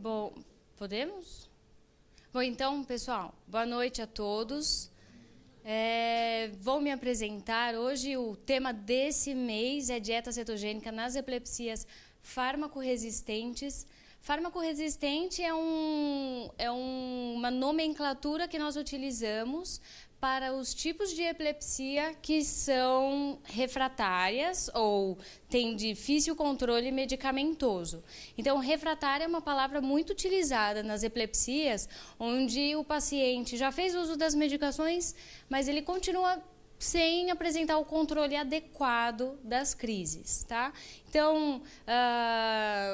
Bom, podemos? Bom, então, pessoal, boa noite a todos. Vou me apresentar. Hoje o tema desse mês é dieta cetogênica nas epilepsias farmacoresistentes. Farmacoresistente é uma nomenclatura que nós utilizamos para os tipos de epilepsia que são refratárias ou têm difícil controle medicamentoso. Então, refratária é uma palavra muito utilizada nas epilepsias, onde o paciente já fez uso das medicações, mas ele continua sem apresentar o controle adequado das crises, tá? Então,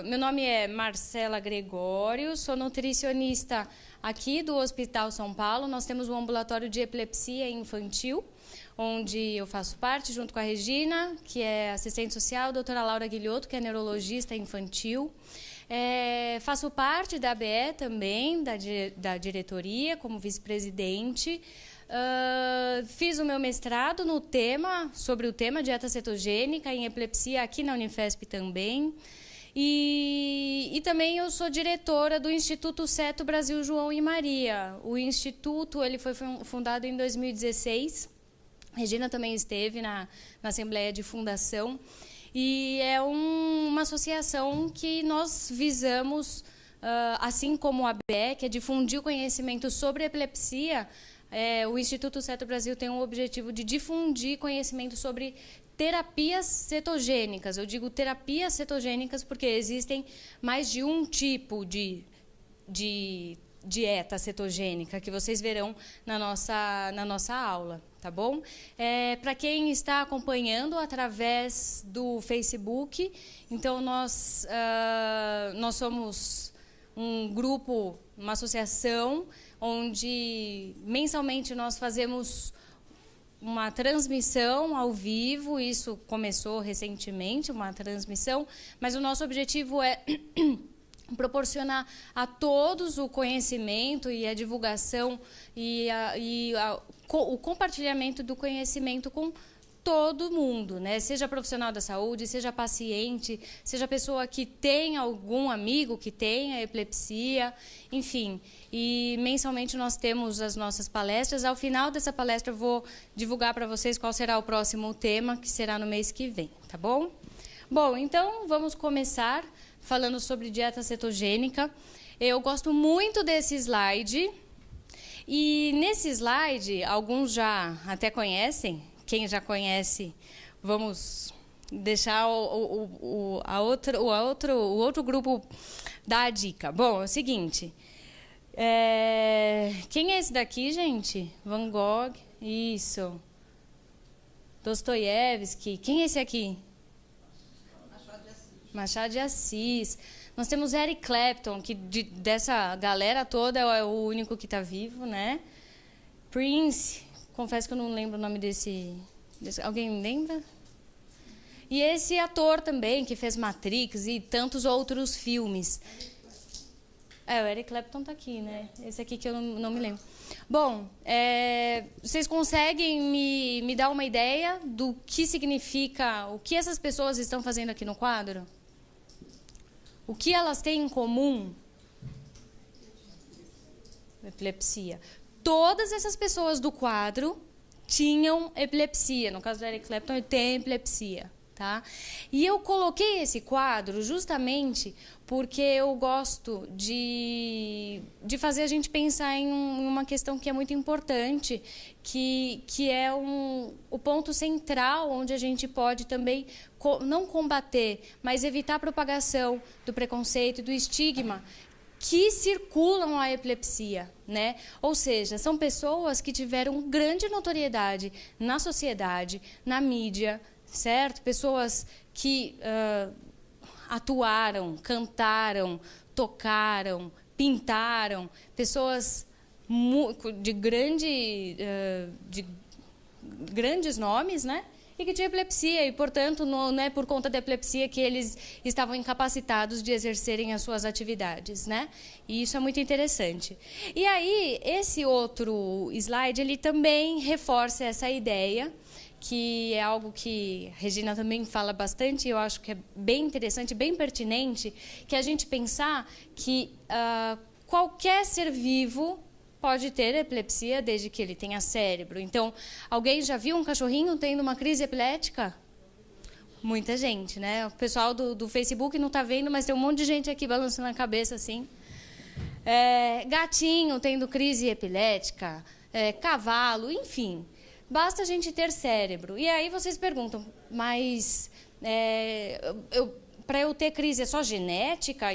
meu nome é Marcela Gregório, sou nutricionista aqui do Hospital São Paulo. Nós temos um ambulatório de epilepsia infantil, onde eu faço parte, junto com a Regina, que é assistente social, a doutora Laura Guilhoto, que é neurologista infantil. Faço parte da ABE também, da diretoria, como vice-presidente. Fiz o meu mestrado sobre o tema dieta cetogênica em epilepsia aqui na Unifesp também. E também eu sou diretora do Instituto Ceto Brasil João e Maria. O Instituto ele foi fundado em 2016. A Regina também esteve na Assembleia de Fundação. E é uma associação que nós visamos, assim como a ABE, que é difundir o conhecimento sobre epilepsia. O Instituto Ceto Brasil tem o objetivo de difundir conhecimento sobre terapias cetogênicas. Eu digo terapias cetogênicas porque existem mais de um tipo de dieta cetogênica que vocês verão na nossa aula, tá bom? Para quem está acompanhando através do Facebook, então nós somos um grupo, uma associação, onde mensalmente nós fazemos uma transmissão ao vivo. Isso começou recentemente, uma transmissão, mas o nosso objetivo é proporcionar a todos o conhecimento e a divulgação o compartilhamento do conhecimento com todo mundo, né? Seja profissional da saúde, seja paciente, seja pessoa que tem algum amigo que tenha epilepsia, enfim. E mensalmente nós temos as nossas palestras. Ao final dessa palestra eu vou divulgar para vocês qual será o próximo tema, que será no mês que vem, tá bom? Bom, então vamos começar falando sobre dieta cetogênica. Eu gosto muito desse slide. E nesse slide, alguns já até conhecem. Quem já conhece, vamos deixar o outro grupo dar a dica. Bom, é o seguinte. Quem é esse daqui, gente? Van Gogh, isso. Dostoiévski. Quem é esse aqui? Machado de Assis. Nós temos Eric Clapton, que dessa galera toda é o único que está vivo, né? Prince. Confesso que eu não lembro o nome desse... Alguém lembra? E esse ator também, que fez Matrix e tantos outros filmes. O Eric Clapton está aqui, né? Esse aqui que eu não me lembro. Bom, vocês conseguem me dar uma ideia do que significa, o que essas pessoas estão fazendo aqui no quadro? O que elas têm em comum? Epilepsia. Todas essas pessoas do quadro tinham epilepsia. No caso do Eric Clapton, ele tem epilepsia, tá? E eu coloquei esse quadro justamente porque eu gosto de fazer a gente pensar em uma questão que é muito importante, que é o ponto central onde a gente pode também não combater, mas evitar a propagação do preconceito e do estigma que circulam a epilepsia, né? Ou seja, são pessoas que tiveram grande notoriedade na sociedade, na mídia, certo? Pessoas que atuaram, cantaram, tocaram, pintaram, pessoas de grandes nomes, né? E que tinha epilepsia, e, portanto, não é por conta da epilepsia que eles estavam incapacitados de exercerem as suas atividades, né? E isso é muito interessante. E aí, esse outro slide, ele também reforça essa ideia que é algo que a Regina também fala bastante, e eu acho que é bem interessante, bem pertinente, que é a gente pensar que qualquer ser vivo pode ter epilepsia desde que ele tenha cérebro. Então, alguém já viu um cachorrinho tendo uma crise epilética? Muita gente, né? O pessoal do Facebook não está vendo, mas tem um monte de gente aqui balançando a cabeça assim. Gatinho tendo crise epilética, cavalo, enfim. Basta a gente ter cérebro. E aí vocês perguntam, mas para eu ter crise é só genética?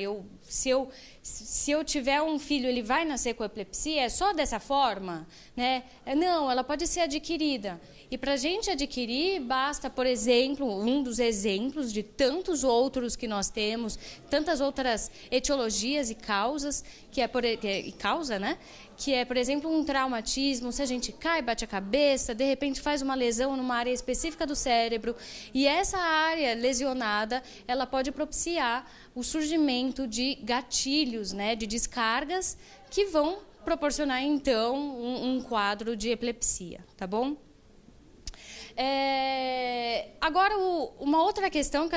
Se eu tiver um filho, ele vai nascer com epilepsia? É só dessa forma? Né? Não, ela pode ser adquirida. E para a gente adquirir, basta, por exemplo, um dos exemplos de tantos outros que nós temos, tantas outras etiologias e causas, que é, por exemplo, um traumatismo, se a gente cai, bate a cabeça, de repente faz uma lesão numa área específica do cérebro, e essa área lesionada, ela pode propiciar o surgimento de gatilhos, né, de descargas, que vão proporcionar, então, um quadro de epilepsia, tá bom? Agora, uma outra questão que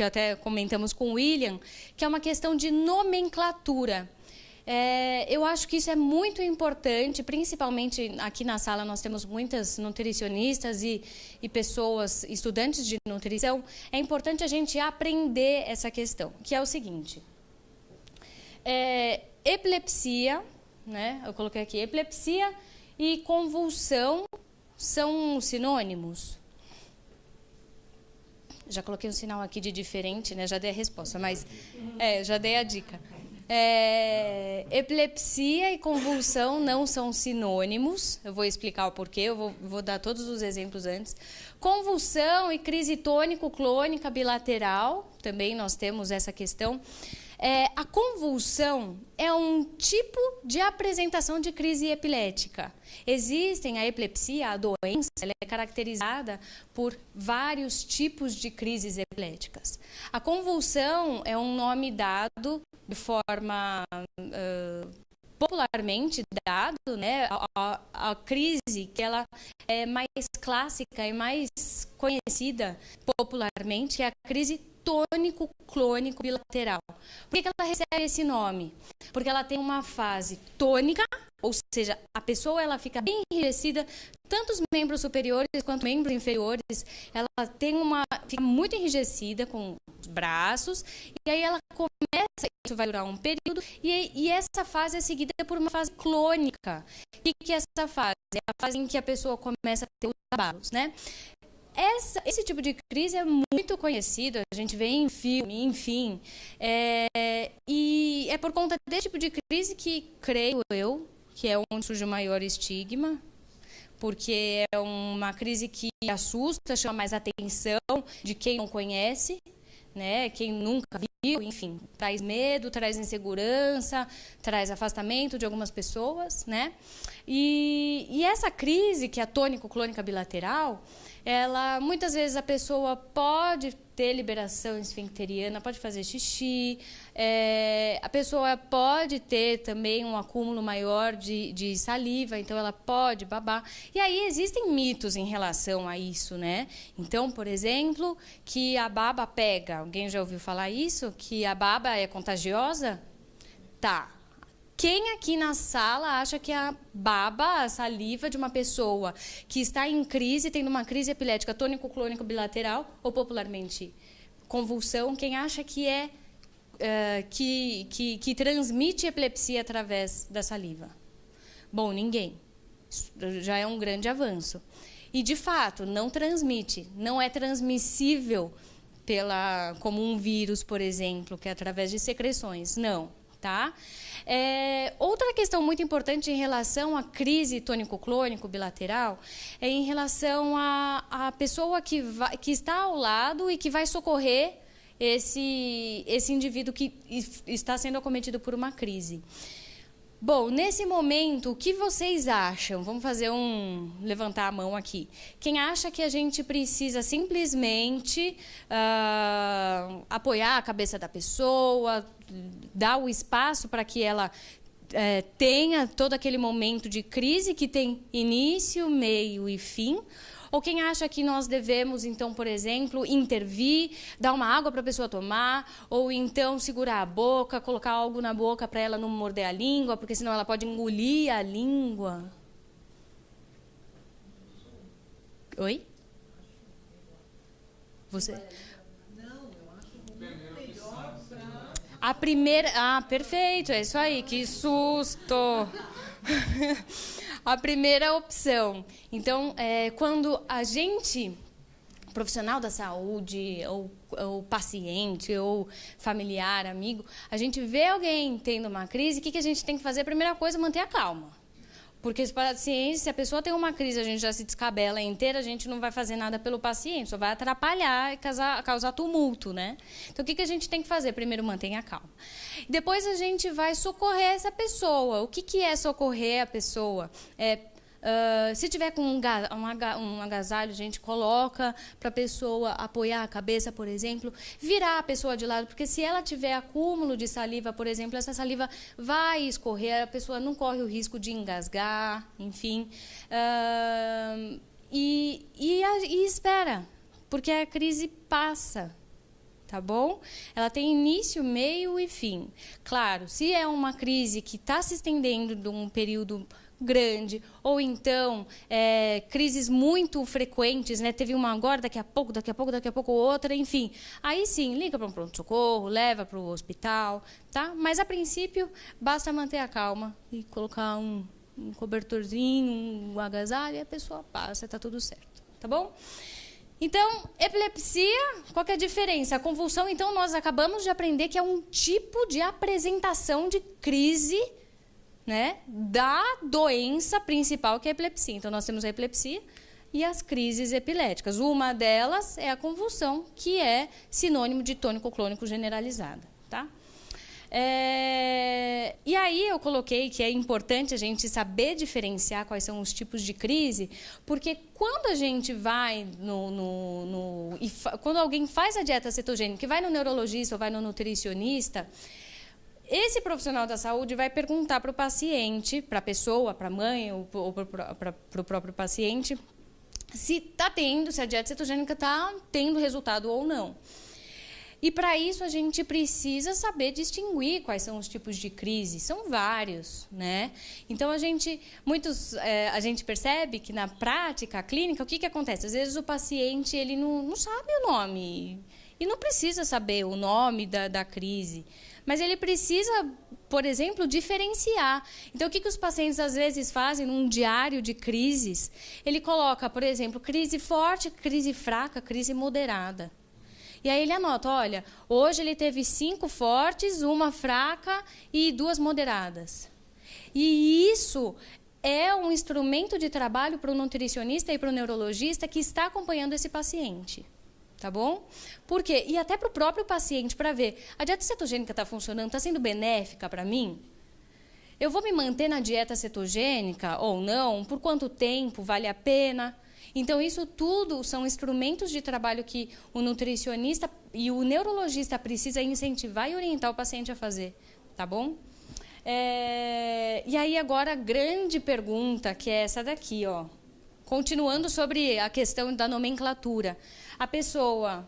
até comentamos com o William, que é uma questão de nomenclatura. Eu acho que isso é muito importante, principalmente aqui na sala nós temos muitas nutricionistas e pessoas, estudantes de nutrição. É importante a gente aprender essa questão, que é o seguinte. Epilepsia, né? Eu coloquei aqui, epilepsia e convulsão são sinônimos? Já coloquei um sinal aqui de diferente, né? Já dei a resposta, mas já dei a dica. Epilepsia e convulsão não são sinônimos. Eu vou explicar o porquê, eu vou dar todos os exemplos antes. Convulsão e crise tônico-clônica bilateral, também nós temos essa questão. A convulsão é um tipo de apresentação de crise epilética. Existem a epilepsia, a doença, ela é caracterizada por vários tipos de crises epiléticas. A convulsão é um nome dado de forma popularmente dado, né? A crise que ela é mais clássica e mais conhecida popularmente é a crise tônico-clônico bilateral. Por que ela recebe esse nome? Porque ela tem uma fase tônica, ou seja, a pessoa ela fica bem enrijecida, tanto os membros superiores quanto os membros inferiores, ela fica muito enrijecida com os braços, e aí ela começa, isso vai durar um período, e essa fase é seguida por uma fase clônica. O que é essa fase? É a fase em que a pessoa começa a ter os abalos, né? Esse tipo de crise é muito conhecido, a gente vê em filme, enfim. E é por conta desse tipo de crise que, creio eu, que é onde surge o maior estigma, porque é uma crise que assusta, chama mais atenção de quem não conhece, né? Quem nunca viu, enfim, traz medo, traz insegurança, traz afastamento de algumas pessoas, né? E essa crise, que é a tônico-clônica bilateral, muitas vezes a pessoa pode ter liberação esfincteriana, pode fazer xixi, a pessoa pode ter também um acúmulo maior de saliva, então ela pode babar. E aí existem mitos em relação a isso, né? Então, por exemplo, que a baba pega. Alguém já ouviu falar isso? Que a baba é contagiosa? Tá. Quem aqui na sala acha que a baba, a saliva de uma pessoa que está em crise, tendo uma crise epilética tônico-clônico bilateral, ou popularmente convulsão, quem acha que que transmite epilepsia através da saliva? Bom, ninguém. Isso já é um grande avanço. E, de fato, não transmite, não é transmissível como um vírus, por exemplo, que é através de secreções. Não. Tá? Outra questão muito importante em relação à crise tônico-clônico bilateral é em relação à pessoa que está ao lado e que vai socorrer esse indivíduo que está sendo acometido por uma crise. Bom, nesse momento, o que vocês acham? Vamos levantar a mão aqui. Quem acha que a gente precisa simplesmente apoiar a cabeça da pessoa, dar o espaço para que ela tenha todo aquele momento de crise que tem início, meio e fim? Ou quem acha que nós devemos, então, por exemplo, intervir, dar uma água para a pessoa tomar, ou então segurar a boca, colocar algo na boca para ela não morder a língua, porque senão ela pode engolir a língua. Oi? Você? Não, eu acho muito melhor para... A primeira... Ah, perfeito, é isso aí, que susto! A primeira opção. Então, quando a gente, profissional da saúde, ou paciente, ou familiar, amigo, a gente vê alguém tendo uma crise, o que a gente tem que fazer? A primeira coisa, manter a calma. Porque os pacientes, se a pessoa tem uma crise, a gente já se descabela inteira, a gente não vai fazer nada pelo paciente, só vai atrapalhar e causar tumulto, né? Então, o que a gente tem que fazer? Primeiro, mantenha a calma. Depois, a gente vai socorrer essa pessoa. O que é socorrer a pessoa? Se tiver com um agasalho, a gente coloca para a pessoa apoiar a cabeça, por exemplo, virar a pessoa de lado, porque se ela tiver acúmulo de saliva, por exemplo, essa saliva vai escorrer, a pessoa não corre o risco de engasgar, enfim. E espera, porque a crise passa. Tá bom? Ela tem início, meio e fim. Claro, se é uma crise que está se estendendo de um período grande, ou então crises muito frequentes, né? Teve uma agora, daqui a pouco outra, enfim. Aí sim, liga para um pronto-socorro, leva para o hospital, tá? Mas a princípio, basta manter a calma e colocar um cobertorzinho, um agasalho, e a pessoa passa, tá tudo certo, tá bom? Então, epilepsia, qual que é a diferença? A convulsão, então, nós acabamos de aprender que é um tipo de apresentação de crise, né, da doença principal, que é a epilepsia. Então, nós temos a epilepsia e as crises epiléticas. Uma delas é a convulsão, que é sinônimo de tônico-clônico generalizada, tá? E aí eu coloquei que é importante a gente saber diferenciar quais são os tipos de crise, porque quando a gente vai quando alguém faz a dieta cetogênica, que vai no neurologista ou vai no nutricionista, esse profissional da saúde vai perguntar para o paciente, para a pessoa, para a mãe ou para o próprio paciente, se a dieta cetogênica está tendo resultado ou não. E para isso a gente precisa saber distinguir quais são os tipos de crise. São vários, né? Então a gente percebe que na prática clínica, o que acontece? Às vezes o paciente ele não sabe o nome e não precisa saber o nome da crise. Mas ele precisa, por exemplo, diferenciar. Então, o que os pacientes às vezes fazem num diário de crises? Ele coloca, por exemplo, crise forte, crise fraca, crise moderada. E aí ele anota, olha, hoje ele teve 5 fortes, 1 fraca e 2 moderadas. E isso é um instrumento de trabalho para o nutricionista e para o neurologista que está acompanhando esse paciente. Tá bom? Por quê? E até para o próprio paciente, para ver, a dieta cetogênica está funcionando, está sendo benéfica para mim? Eu vou me manter na dieta cetogênica ou não? Por quanto tempo? Vale a pena? Então, isso tudo são instrumentos de trabalho que o nutricionista e o neurologista precisa incentivar e orientar o paciente a fazer. Tá bom? E aí, agora, a grande pergunta, que é essa daqui, ó. Continuando sobre a questão da nomenclatura. A pessoa,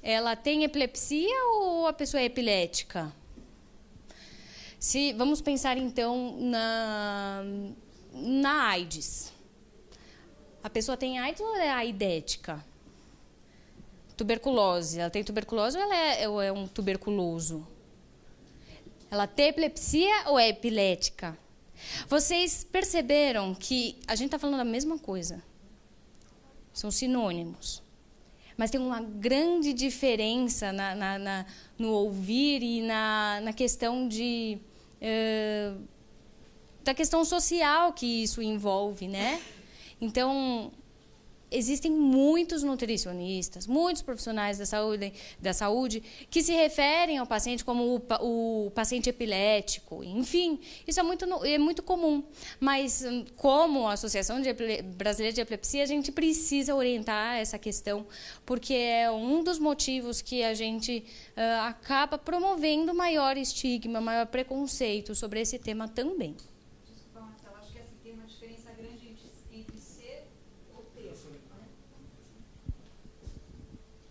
ela tem epilepsia ou a pessoa é epilética? Vamos pensar, então, na AIDS. A pessoa tem AIDS ou ela é aidética? Tuberculose. Ela tem tuberculose ou é um tuberculoso? Ela tem epilepsia ou é epilética? Vocês perceberam que a gente está falando da mesma coisa? São sinônimos. Mas tem uma grande diferença no ouvir e na questão da questão social que isso envolve, né? Então, existem muitos nutricionistas, muitos profissionais da saúde que se referem ao paciente como o paciente epilético. Enfim, isso é muito comum. Mas, como a Associação Brasileira de Epilepsia, a gente precisa orientar essa questão, porque é um dos motivos que a gente acaba promovendo maior estigma, maior preconceito sobre esse tema também.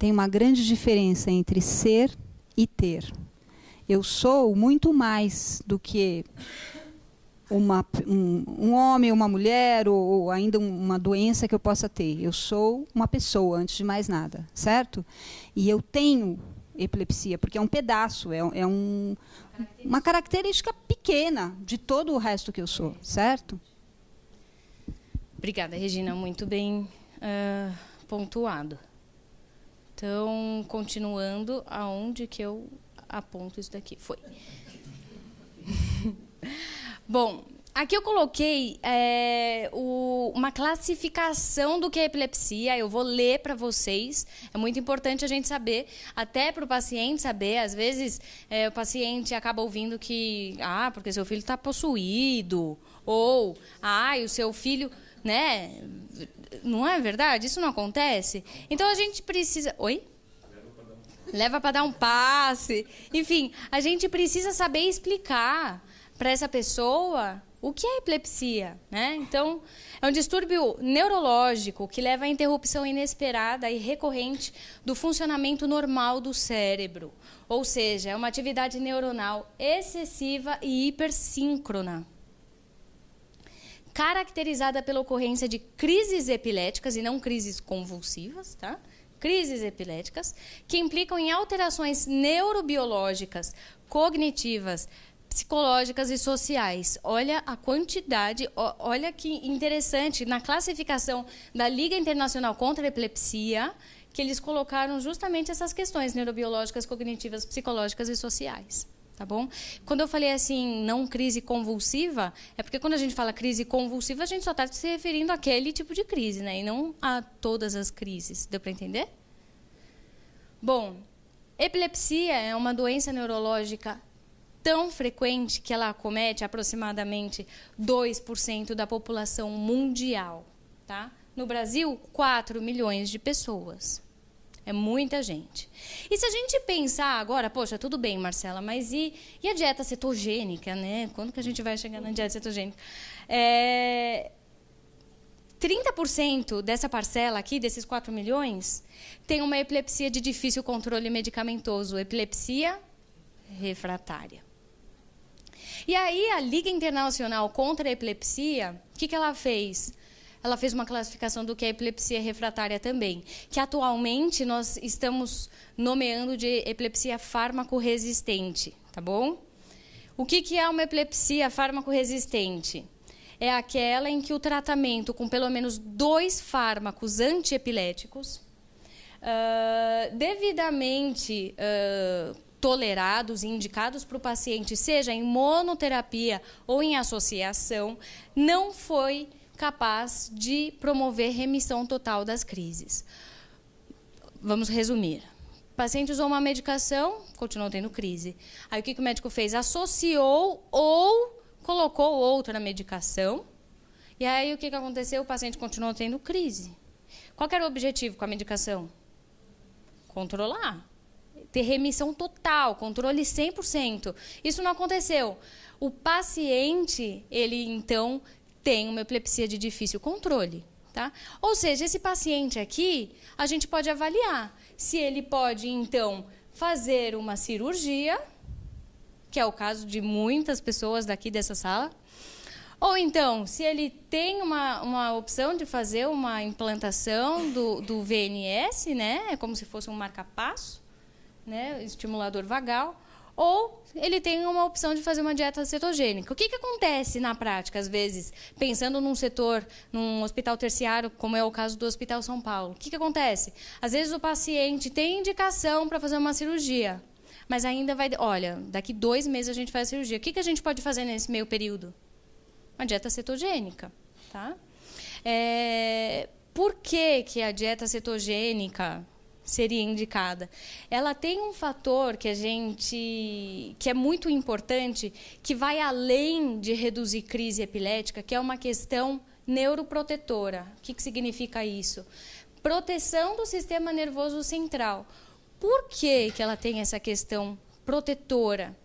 tem uma grande diferença entre ser e ter. Eu sou muito mais do que um homem, uma mulher, ou ainda uma doença que eu possa ter. Eu sou uma pessoa, antes de mais nada, certo? E eu tenho epilepsia, porque é um pedaço, uma característica pequena de todo o resto que eu sou, certo? Obrigada, Regina, muito bem pontuado. Então, continuando, aonde que eu aponto isso daqui? Foi. Bom, aqui eu coloquei uma classificação do que é epilepsia. Eu vou ler para vocês. É muito importante a gente saber, até para o paciente saber. Às vezes, o paciente acaba ouvindo que, porque seu filho está possuído, ou, o seu filho, né? Não é verdade? Isso não acontece? Então, a gente precisa... Oi? Leva para dar um passe. Enfim, a gente precisa saber explicar para essa pessoa o que é epilepsia, né? Então, é um distúrbio neurológico que leva à interrupção inesperada e recorrente do funcionamento normal do cérebro. Ou seja, é uma atividade neuronal excessiva e hipersíncrona, caracterizada pela ocorrência de crises epiléticas e não crises convulsivas, tá? Crises epiléticas, que implicam em alterações neurobiológicas, cognitivas, psicológicas e sociais. Olha a quantidade, olha que interessante, na classificação da Liga Internacional contra a Epilepsia, que eles colocaram justamente essas questões neurobiológicas, cognitivas, psicológicas e sociais. Tá bom? Quando eu falei assim, não crise convulsiva, é porque quando a gente fala crise convulsiva, a gente só está se referindo àquele tipo de crise, né? E não a todas as crises. Deu para entender? Bom, epilepsia é uma doença neurológica tão frequente que ela acomete aproximadamente 2% da população mundial. Tá? No Brasil, 4 milhões de pessoas. É muita gente. E se a gente pensar agora, poxa, tudo bem, Marcela, mas e a dieta cetogênica, né? Quando que a gente vai chegar na dieta cetogênica? 30% dessa parcela aqui, desses 4 milhões, tem uma epilepsia de difícil controle medicamentoso, epilepsia refratária. E aí, a Liga Internacional contra a Epilepsia, o que ela fez? Ela fez uma classificação do que é epilepsia refratária também, que atualmente nós estamos nomeando de epilepsia fármaco-resistente, tá bom? O que é uma epilepsia fármaco-resistente? É aquela em que o tratamento com pelo menos 2 fármacos antiepiléticos, devidamente tolerados e indicados para o paciente, seja em monoterapia ou em associação, não foi capaz de promover remissão total das crises. Vamos resumir. O paciente usou uma medicação, continuou tendo crise. Aí o que o médico fez? Associou ou colocou outra medicação. E aí o que aconteceu? O paciente continuou tendo crise. Qual era o objetivo com a medicação? Controlar. Ter remissão total, controle 100%. Isso não aconteceu. O paciente, ele então tem uma epilepsia de difícil controle. Tá? Ou seja, esse paciente aqui, a gente pode avaliar se ele pode, então, fazer uma cirurgia, que é o caso de muitas pessoas daqui dessa sala, ou então, se ele tem uma opção de fazer uma implantação do VNS, né? É como se fosse um marca-passo, né? Estimulador vagal, ou ele tem uma opção de fazer uma dieta cetogênica. O que acontece na prática, às vezes, pensando num setor, num hospital terciário, como é o caso do Hospital São Paulo? O que acontece? Às vezes o paciente tem indicação para fazer uma cirurgia, mas ainda vai... Olha, daqui 2 meses a gente faz a cirurgia. O que a gente pode fazer nesse meio período? Uma dieta cetogênica. Tá? Por que a dieta cetogênica seria indicada? Ela tem um fator que é muito importante, que vai além de reduzir crise epilética, que é uma questão neuroprotetora. O que significa isso? Proteção do sistema nervoso central. Por que ela tem essa questão protetora?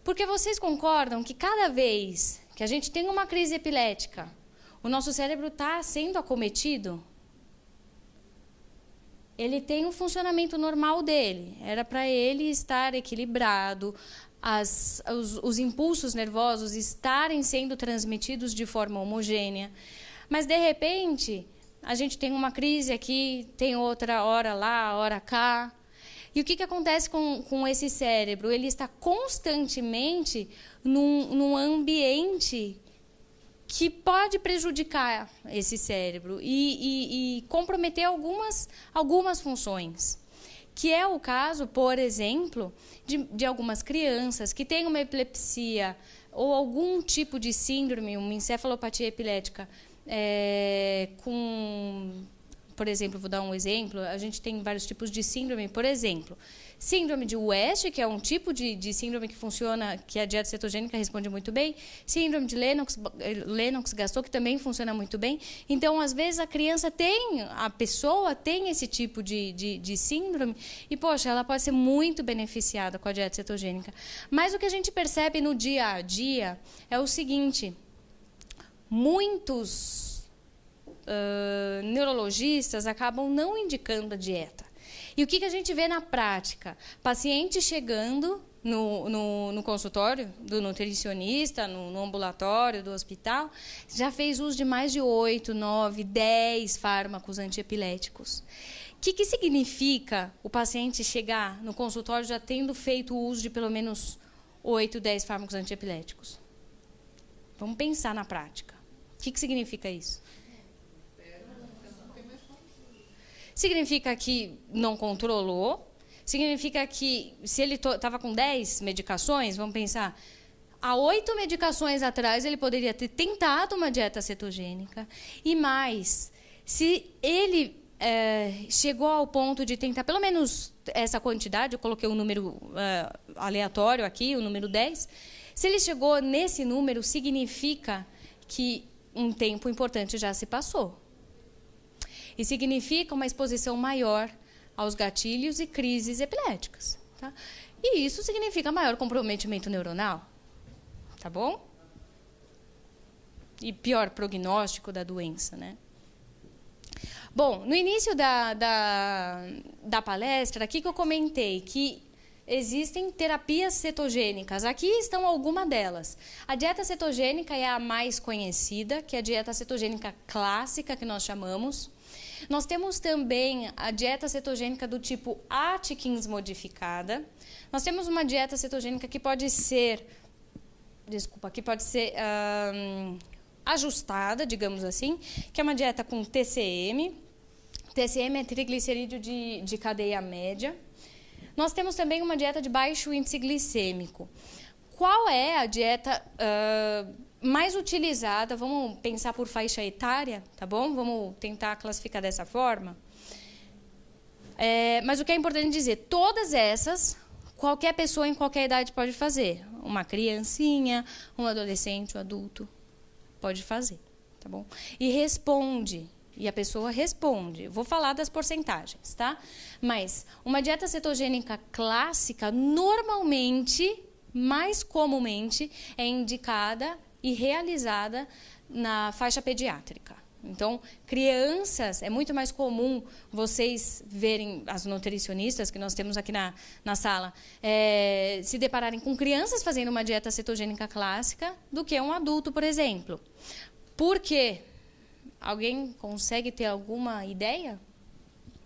Porque vocês concordam que cada vez que a gente tem uma crise epilética, o nosso cérebro está sendo acometido? ele tem um funcionamento normal dele. Era para ele estar equilibrado, os impulsos nervosos estarem sendo transmitidos de forma homogênea. Mas, de repente, a gente tem uma crise aqui, tem outra hora lá, hora cá. E o que acontece com esse cérebro? Ele está constantemente num ambiente que pode prejudicar esse cérebro e comprometer algumas funções. Que é o caso, por exemplo, de algumas crianças que têm uma epilepsia ou algum tipo de síndrome, uma encefalopatia epilética, por exemplo, vou dar um exemplo, a gente tem vários tipos de síndrome, por exemplo, síndrome de West, que é um tipo de síndrome que funciona, que a dieta cetogênica responde muito bem, síndrome de Lennox-Gastaut, que também funciona muito bem. Então, às vezes, a pessoa tem esse tipo de síndrome e, poxa, ela pode ser muito beneficiada com a dieta cetogênica. Mas o que a gente percebe no dia a dia é o seguinte: muitos neurologistas acabam não indicando a dieta. E o que a gente vê na prática? Paciente chegando no consultório do nutricionista, no ambulatório do hospital, já fez uso de mais de 8, 9, 10 fármacos antiepiléticos. O que significa o paciente chegar no consultório já tendo feito o uso de pelo menos 8, 10 fármacos antiepiléticos? Vamos pensar na prática. O que significa isso? Significa que não controlou, significa que se ele estava com 10 medicações, vamos pensar, há 8 medicações atrás ele poderia ter tentado uma dieta cetogênica. E mais, se ele chegou ao ponto de tentar pelo menos essa quantidade, eu coloquei um número aleatório aqui, o número 10, se ele chegou nesse número, significa que um tempo importante já se passou. E significa uma exposição maior aos gatilhos e crises epiléticas. Tá? E isso significa maior comprometimento neuronal. Tá bom? E pior prognóstico da doença, né? Bom, no início da palestra, aqui que eu comentei que existem terapias cetogênicas. Aqui estão algumas delas. A dieta cetogênica é a mais conhecida, que é a dieta cetogênica clássica, que nós chamamos. Nós temos também a dieta cetogênica do tipo Atkins modificada. Nós temos uma dieta cetogênica que pode ser, ajustada, digamos assim, que é uma dieta com TCM. TCM é triglicerídeo de cadeia média. Nós temos também uma dieta de baixo índice glicêmico. Qual é a dieta mais utilizada? Vamos pensar por faixa etária, tá bom? Vamos tentar classificar dessa forma. Mas o que é importante dizer, todas essas, qualquer pessoa em qualquer idade pode fazer. Uma criancinha, um adolescente, um adulto, pode fazer, tá bom? E responde. E a pessoa responde. Vou falar das porcentagens, tá? Mas uma dieta cetogênica clássica, normalmente, mais comumente, é indicada e realizada na faixa pediátrica. Então, crianças, é muito mais comum vocês verem, as nutricionistas que nós temos aqui na sala, se depararem com crianças fazendo uma dieta cetogênica clássica do que um adulto, por exemplo. Por quê? Alguém consegue ter alguma ideia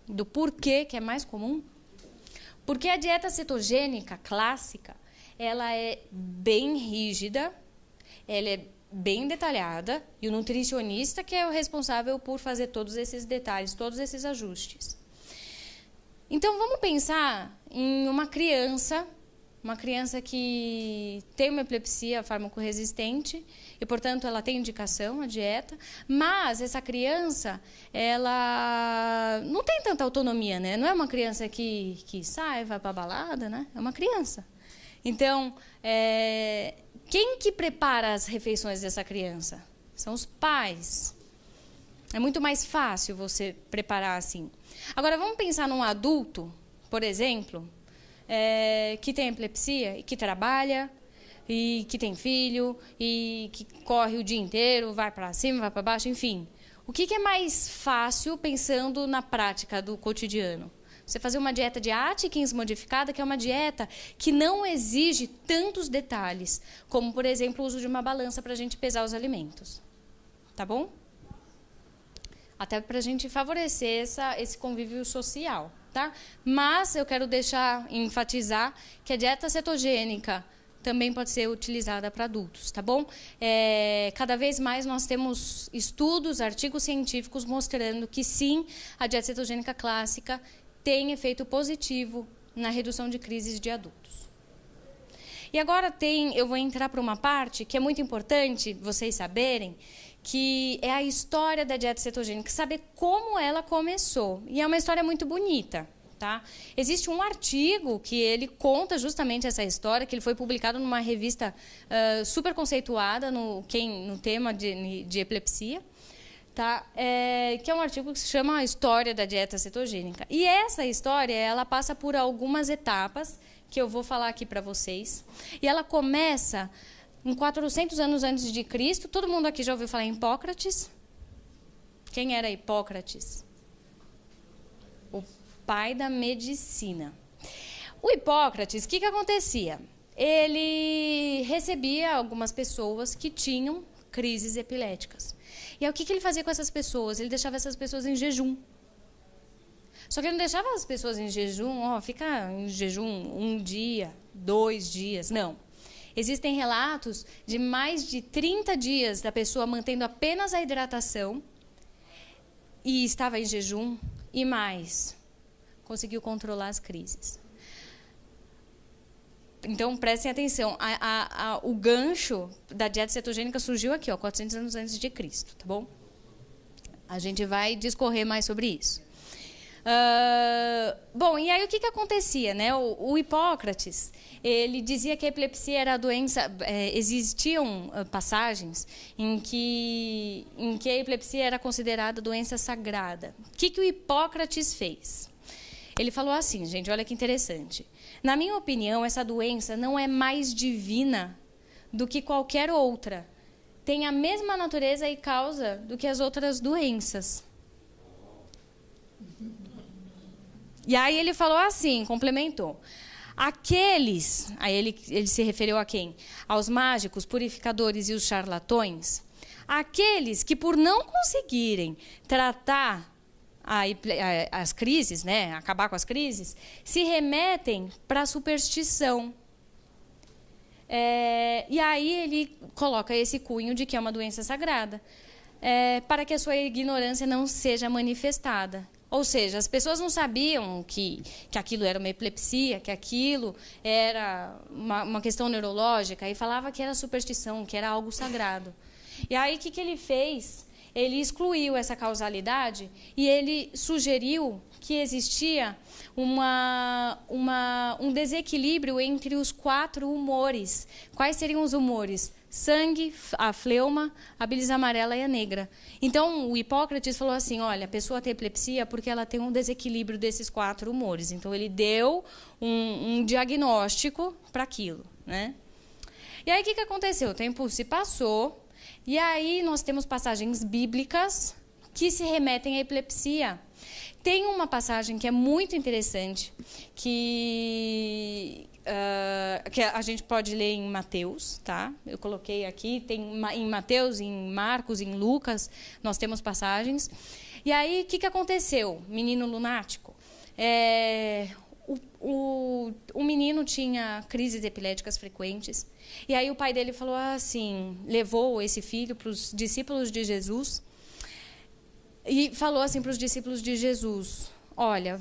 do porquê que é mais comum? Porque a dieta cetogênica clássica, ela é bem rígida, ela é bem detalhada, e o nutricionista que é o responsável por fazer todos esses detalhes, todos esses ajustes. Então, vamos pensar em uma criança que tem uma epilepsia farmacorresistente e, portanto, ela tem indicação, a dieta, mas essa criança, ela não tem tanta autonomia, né? Não é uma criança que sai, vai para a balada, né? É uma criança. Então, quem que prepara as refeições dessa criança? São os pais. É muito mais fácil você preparar assim. Agora, vamos pensar num adulto, por exemplo, que tem epilepsia e que trabalha, e que tem filho, e que corre o dia inteiro, vai para cima, vai para baixo, enfim. O que é mais fácil pensando na prática do cotidiano? Você fazer uma dieta de Atkins modificada, que é uma dieta que não exige tantos detalhes, como, por exemplo, o uso de uma balança para a gente pesar os alimentos. Tá bom? Até para a gente favorecer esse convívio social. Tá? Mas eu quero enfatizar que a dieta cetogênica também pode ser utilizada para adultos, tá bom? Cada vez mais nós temos estudos, artigos científicos mostrando que sim, a dieta cetogênica clássica tem efeito positivo na redução de crises de adultos. E agora eu vou entrar para uma parte que é muito importante vocês saberem, que é a história da dieta cetogênica, saber como ela começou. E é uma história muito bonita. Tá? Existe um artigo que ele conta justamente essa história, que ele foi publicado numa revista super conceituada no tema de epilepsia, tá? Que é um artigo que se chama A História da Dieta Cetogênica. E essa história ela passa por algumas etapas que eu vou falar aqui para vocês. E ela começa em 400 anos antes de Cristo. Todo mundo aqui já ouviu falar em Hipócrates? Quem era Hipócrates? O pai da medicina. O Hipócrates, o que acontecia? Ele recebia algumas pessoas que tinham crises epiléticas. E aí, o que ele fazia com essas pessoas? Ele deixava essas pessoas em jejum. Só que ele não deixava as pessoas em jejum, fica em jejum 1 dia, 2 dias, não. Existem relatos de mais de 30 dias da pessoa mantendo apenas a hidratação e estava em jejum e mais, conseguiu controlar as crises. Então, prestem atenção, o gancho da dieta cetogênica surgiu aqui, 400 anos antes de Cristo, tá bom? A gente vai discorrer mais sobre isso. Bom, e aí o que acontecia, né? O Hipócrates, ele dizia que a epilepsia era a doença, existiam passagens em que a epilepsia era considerada doença sagrada. O que o Hipócrates fez? Ele falou assim, gente, olha que interessante. Na minha opinião, essa doença não é mais divina do que qualquer outra. Tem a mesma natureza e causa do que as outras doenças. E aí ele falou assim, complementou. Aqueles, aí ele se referiu a quem? Aos mágicos, purificadores e os charlatões. Aqueles que, por não conseguirem tratar as crises, né, acabar com as crises, se remetem para a superstição. E aí ele coloca esse cunho de que é uma doença sagrada, para que a sua ignorância não seja manifestada. Ou seja, as pessoas não sabiam que aquilo era uma epilepsia, que aquilo era uma questão neurológica, e falava que era superstição, que era algo sagrado. E aí o que ele fez? Ele excluiu essa causalidade e ele sugeriu que existia um desequilíbrio entre os 4 humores. Quais seriam os humores? Sangue, a fleuma, a bilis amarela e a negra. Então, o Hipócrates falou assim, olha, a pessoa tem epilepsia porque ela tem um desequilíbrio desses 4 humores. Então, ele deu um diagnóstico para aquilo, né? E aí, o que aconteceu? O tempo se passou. E aí nós temos passagens bíblicas que se remetem à epilepsia. Tem uma passagem que é muito interessante, que a gente pode ler em Mateus, tá? Eu coloquei aqui, tem em Mateus, em Marcos, em Lucas, nós temos passagens. E aí, o que aconteceu? Menino lunático. O menino tinha crises epiléticas frequentes. E aí o pai dele falou assim, levou esse filho para os discípulos de Jesus e falou assim para os discípulos de Jesus, olha,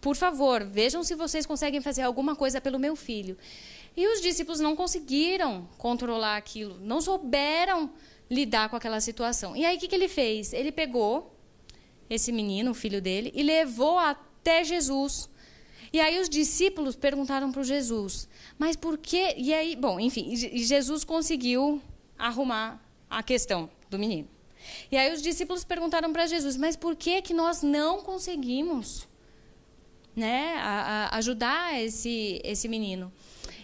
por favor, vejam se vocês conseguem fazer alguma coisa pelo meu filho. E os discípulos não conseguiram controlar aquilo, não souberam lidar com aquela situação. E aí o que ele fez? Ele pegou esse menino, o filho dele, e levou até Jesus. E aí os discípulos perguntaram para Jesus, mas por quê? E aí, bom, enfim, Jesus conseguiu arrumar a questão do menino. E aí os discípulos perguntaram para Jesus, mas por que nós não conseguimos, né, ajudar esse menino?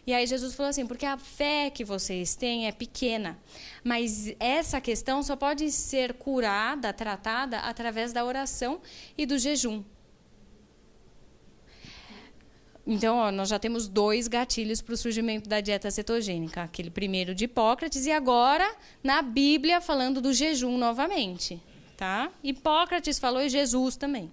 E aí Jesus falou assim, porque a fé que vocês têm é pequena, mas essa questão só pode ser curada, tratada, através da oração e do jejum. Então, ó, nós já temos 2 gatilhos para o surgimento da dieta cetogênica. Aquele primeiro de Hipócrates e agora, na Bíblia, falando do jejum novamente. Tá? Hipócrates falou e Jesus também.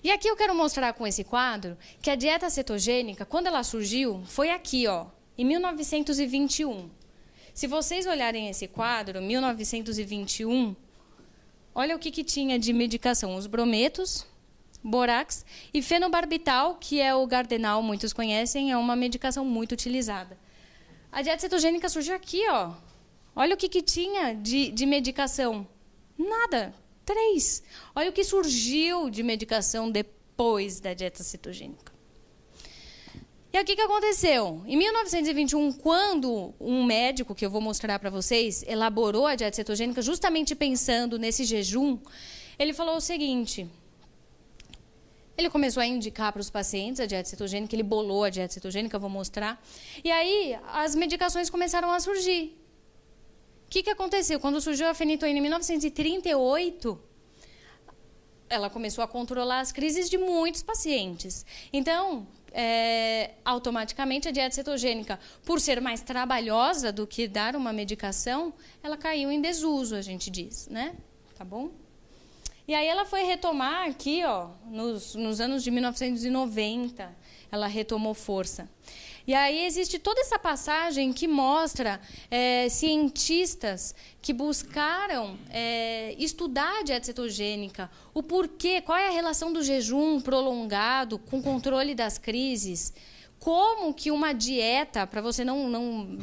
E aqui eu quero mostrar com esse quadro que a dieta cetogênica, quando ela surgiu, foi aqui, ó, em 1921. Se vocês olharem esse quadro, 1921, olha o que tinha de medicação. Os brometos, borax e fenobarbital, que é o Gardenal, muitos conhecem, é uma medicação muito utilizada. A dieta cetogênica surgiu aqui, ó. Olha o que tinha de medicação. Nada. 3. Olha o que surgiu de medicação depois da dieta cetogênica. E aí, o que aconteceu? Em 1921, quando um médico, que eu vou mostrar para vocês, elaborou a dieta cetogênica, justamente pensando nesse jejum, ele falou o seguinte. Ele começou a indicar para os pacientes a dieta cetogênica, ele bolou a dieta cetogênica, eu vou mostrar. E aí, as medicações começaram a surgir. O que aconteceu? Quando surgiu a fenitoína em 1938, ela começou a controlar as crises de muitos pacientes. Então, automaticamente, a dieta cetogênica, por ser mais trabalhosa do que dar uma medicação, ela caiu em desuso, a gente diz, né? Tá bom? E aí ela foi retomar aqui, ó, nos anos de 1990, ela retomou força. E aí existe toda essa passagem que mostra cientistas que buscaram estudar a dieta cetogênica, o porquê, qual é a relação do jejum prolongado com o controle das crises, como que uma dieta, para você não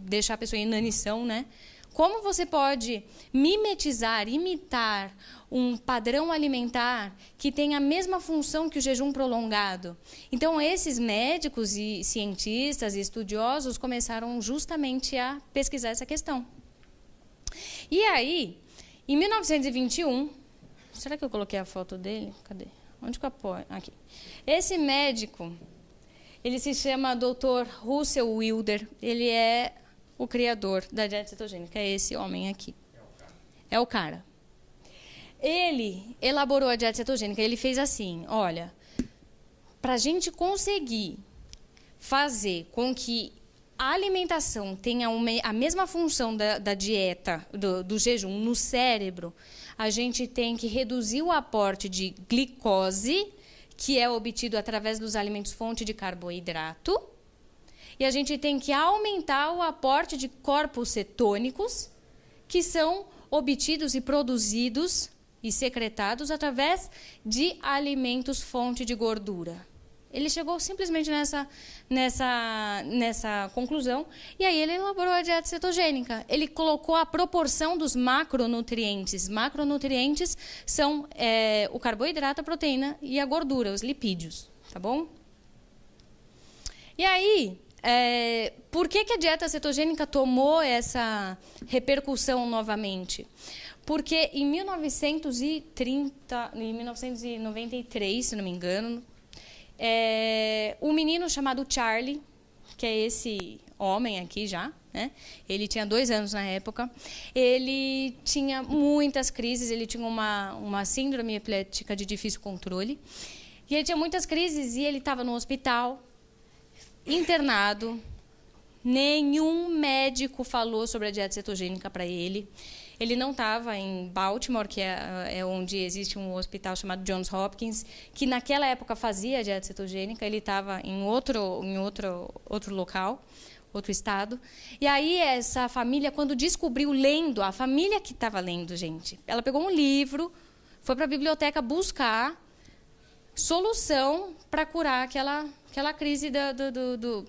deixar a pessoa em inanição, né? Como você pode mimetizar, imitar um padrão alimentar que tem a mesma função que o jejum prolongado? Então, esses médicos e cientistas e estudiosos começaram justamente a pesquisar essa questão. E aí, em 1921, será que eu coloquei a foto dele? Cadê? Onde que eu apoio? Aqui. Esse médico, ele se chama Dr. Russell Wilder, ele é o criador da dieta cetogênica, é esse homem aqui. É o cara. Ele elaborou a dieta cetogênica, ele fez assim, olha, para a gente conseguir fazer com que a alimentação tenha a mesma função da dieta, do jejum no cérebro, a gente tem que reduzir o aporte de glicose, que é obtido através dos alimentos fonte de carboidrato, e a gente tem que aumentar o aporte de corpos cetônicos, que são obtidos e produzidos e secretados através de alimentos fonte de gordura. Ele chegou simplesmente nessa conclusão, e aí ele elaborou a dieta cetogênica. Ele colocou a proporção dos macronutrientes. Macronutrientes são o carboidrato, a proteína e a gordura, os lipídios, tá bom? E aí, por que a dieta cetogênica tomou essa repercussão novamente? Porque em 1993, se não me engano, um menino chamado Charlie, que é esse homem aqui já, né? Ele tinha 2 anos na época, ele tinha muitas crises, ele tinha uma síndrome epilética de difícil controle, e ele tinha muitas crises e ele estava no hospital, internado. Nenhum médico falou sobre a dieta cetogênica para ele. Ele não estava em Baltimore, que é onde existe um hospital chamado Johns Hopkins, que naquela época fazia a dieta cetogênica. Ele estava em outro local, outro estado. E aí essa família, quando descobriu lendo, a família que estava lendo, gente, ela pegou um livro, foi para a biblioteca buscar solução para curar aquela crise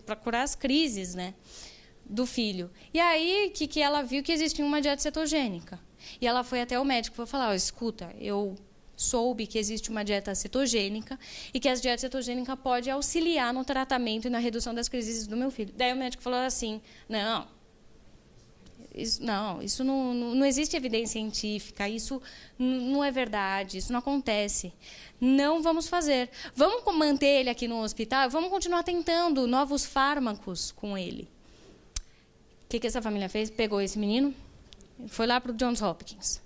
para curar as crises, né, do filho. E aí que ela viu que existia uma dieta cetogênica. E ela foi até o médico e foi falar, escuta, eu soube que existe uma dieta cetogênica e que a dieta cetogênica pode auxiliar no tratamento e na redução das crises do meu filho. Daí o médico falou assim, não, isso não existe evidência científica, isso não é verdade, isso não acontece. Não vamos fazer. Vamos manter ele aqui no hospital, vamos continuar tentando novos fármacos com ele. O que essa família fez? Pegou esse menino, foi lá para o Johns Hopkins.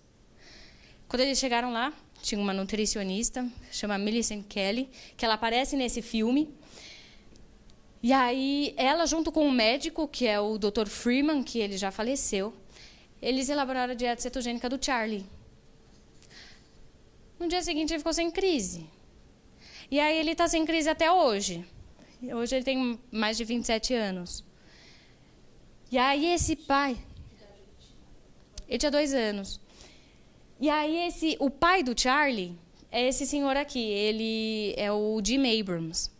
Quando eles chegaram lá, tinha uma nutricionista, chama Millicent Kelly, que ela aparece nesse filme. E aí, ela, junto com um médico, que é o Dr. Freeman, que ele já faleceu, eles elaboraram a dieta cetogênica do Charlie. No dia seguinte, ele ficou sem crise. E aí, ele está sem crise até hoje. Hoje, ele tem mais de 27 anos. E aí, esse pai... Ele tinha 2 anos. E aí, o pai do Charlie é esse senhor aqui. Ele é o Jim Abrams.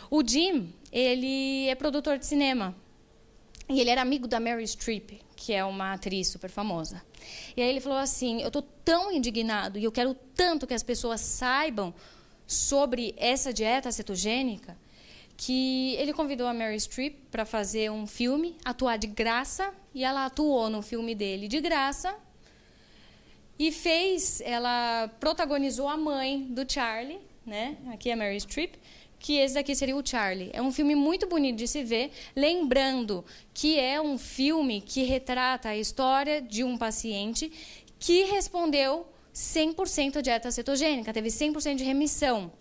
O Jim, ele é produtor de cinema. E ele era amigo da Meryl Streep, que é uma atriz super famosa. E aí ele falou assim, eu estou tão indignado e eu quero tanto que as pessoas saibam sobre essa dieta cetogênica, que ele convidou a Meryl Streep para fazer um filme, atuar de graça, e ela atuou no filme dele de graça, e ela protagonizou a mãe do Charlie, né? Aqui é a Meryl Streep, que esse daqui seria o Charlie. É um filme muito bonito de se ver, lembrando que é um filme que retrata a história de um paciente que respondeu 100% à dieta cetogênica, teve 100% de remissão.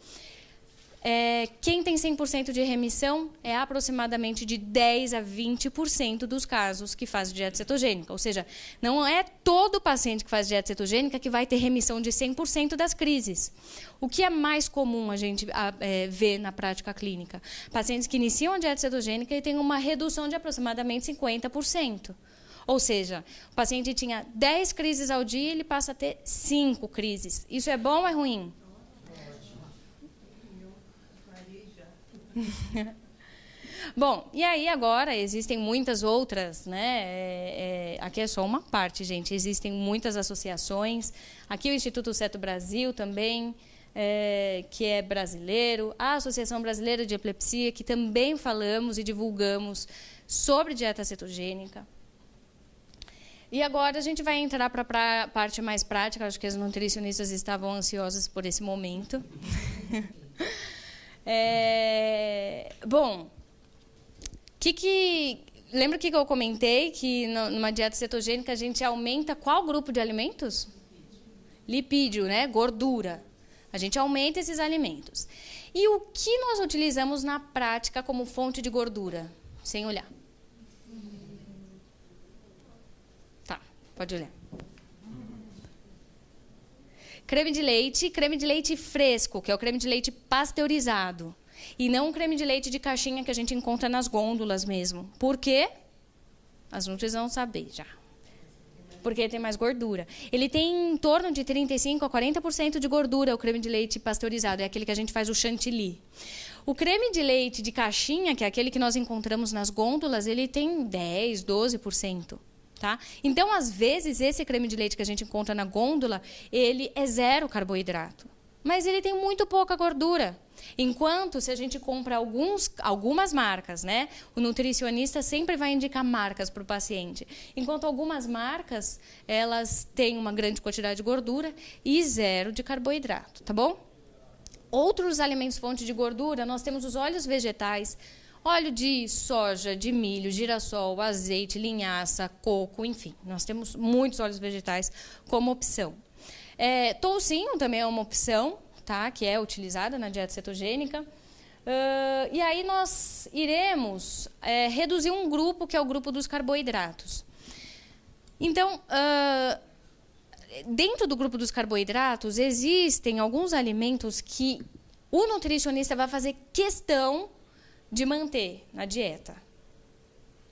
Quem tem 100% de remissão é aproximadamente de 10% a 20% dos casos que faz dieta cetogênica. Ou seja, não é todo paciente que faz dieta cetogênica que vai ter remissão de 100% das crises. O que é mais comum a gente ver na prática clínica? Pacientes que iniciam a dieta cetogênica e têm uma redução de aproximadamente 50%. Ou seja, o paciente tinha 10 crises ao dia, ele passa a ter 5 crises. Isso é bom ou é ruim? Bom, e aí agora existem muitas outras, né? Aqui é só uma parte, gente. Existem muitas associações. Aqui o Instituto Ceto Brasil também, que é brasileiro. A Associação Brasileira de Epilepsia, que também falamos e divulgamos sobre dieta cetogênica. E agora a gente vai entrar para a parte mais prática. Acho que as nutricionistas estavam ansiosas por esse momento. Bom, lembra que eu comentei que numa dieta cetogênica a gente aumenta qual grupo de alimentos? Lipídio, né? Gordura. A gente aumenta esses alimentos. E o que nós utilizamos na prática como fonte de gordura? Sem olhar. Tá, pode olhar. Creme de leite fresco, que é o creme de leite pasteurizado. E não o creme de leite de caixinha que a gente encontra nas gôndolas mesmo. Por quê? As nutricionistas vão saber já. Porque tem mais gordura. Ele tem em torno de 35% a 40% de gordura, o creme de leite pasteurizado. É aquele que a gente faz o chantilly. O creme de leite de caixinha, que é aquele que nós encontramos nas gôndolas, ele tem 10%, 12%. Tá? Então, às vezes, esse creme de leite que a gente encontra na gôndola, ele é 0 carboidrato. Mas ele tem muito pouca gordura. Enquanto, se a gente compra algumas marcas, né? O nutricionista sempre vai indicar marcas para o paciente. Enquanto algumas marcas, elas têm uma grande quantidade de gordura e 0 de carboidrato, tá bom? Outros alimentos fonte de gordura, nós temos os óleos vegetais, óleo de soja, de milho, girassol, azeite, linhaça, coco, enfim. Nós temos muitos óleos vegetais como opção. Toucinho também é uma opção, tá? Que é utilizada na dieta cetogênica. E aí nós iremos reduzir um grupo, que é o grupo dos carboidratos. Então, dentro do grupo dos carboidratos, existem alguns alimentos que o nutricionista vai fazer questão de manter na dieta,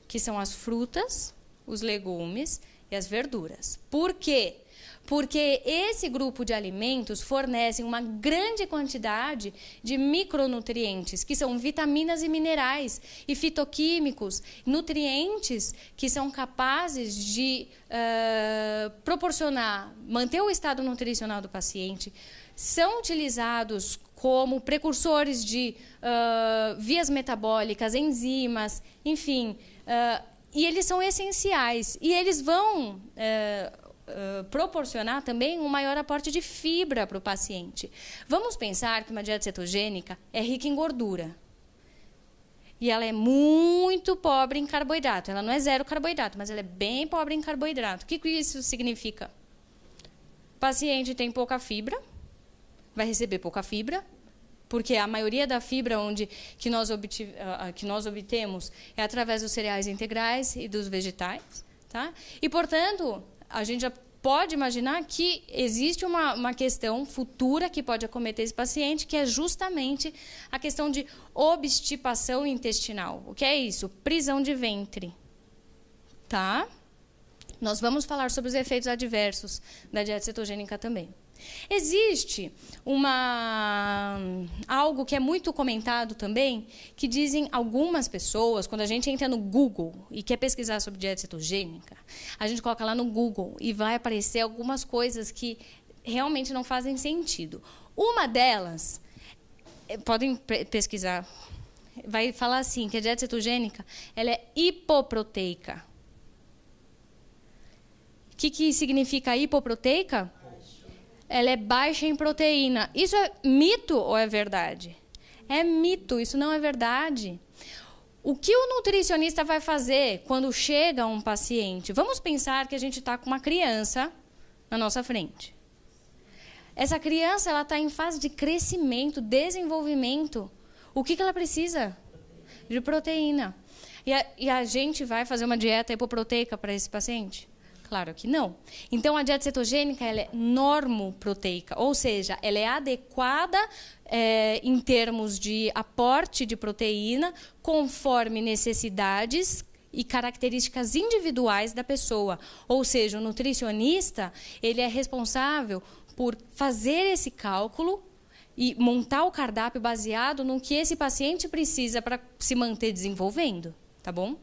que são as frutas, os legumes e as verduras. Por quê? Porque esse grupo de alimentos fornecem uma grande quantidade de micronutrientes, que são vitaminas e minerais, e fitoquímicos, nutrientes que são capazes de manter o estado nutricional do paciente, são utilizados como precursores de vias metabólicas, enzimas, enfim, E eles são essenciais. E eles vão proporcionar também um maior aporte de fibra para o paciente. Vamos pensar que uma dieta cetogênica é rica em gordura. E ela é muito pobre em carboidrato. Ela não é zero carboidrato, mas ela é bem pobre em carboidrato. O que isso significa? O paciente tem pouca fibra, vai receber pouca fibra, porque a maioria da fibra que nós obtemos é através dos cereais integrais e dos vegetais. Tá? E, portanto, a gente já pode imaginar que existe uma questão futura que pode acometer esse paciente, que é justamente a questão de obstipação intestinal. O que é isso? Prisão de ventre. Tá? Nós vamos falar sobre os efeitos adversos da dieta cetogênica também. Existe algo que é muito comentado também, que dizem algumas pessoas, quando a gente entra no Google e quer pesquisar sobre dieta cetogênica, a gente coloca lá no Google e vai aparecer algumas coisas que realmente não fazem sentido. Uma delas, podem pesquisar, vai falar assim, que a dieta cetogênica ela é hipoproteica. O que significa hipoproteica? Ela é baixa em proteína. Isso é mito ou é verdade? É mito, isso não é verdade. O que o nutricionista vai fazer quando chega um paciente? Vamos pensar que a gente está com uma criança na nossa frente. Essa criança está em fase de crescimento, desenvolvimento. O que ela precisa? De proteína. E a gente vai fazer uma dieta hipoproteica para esse paciente? Claro que não. Então, a dieta cetogênica ela é normoproteica, ou seja, ela é adequada em termos de aporte de proteína, conforme necessidades e características individuais da pessoa. Ou seja, o nutricionista ele é responsável por fazer esse cálculo e montar o cardápio baseado no que esse paciente precisa para se manter desenvolvendo, tá bom?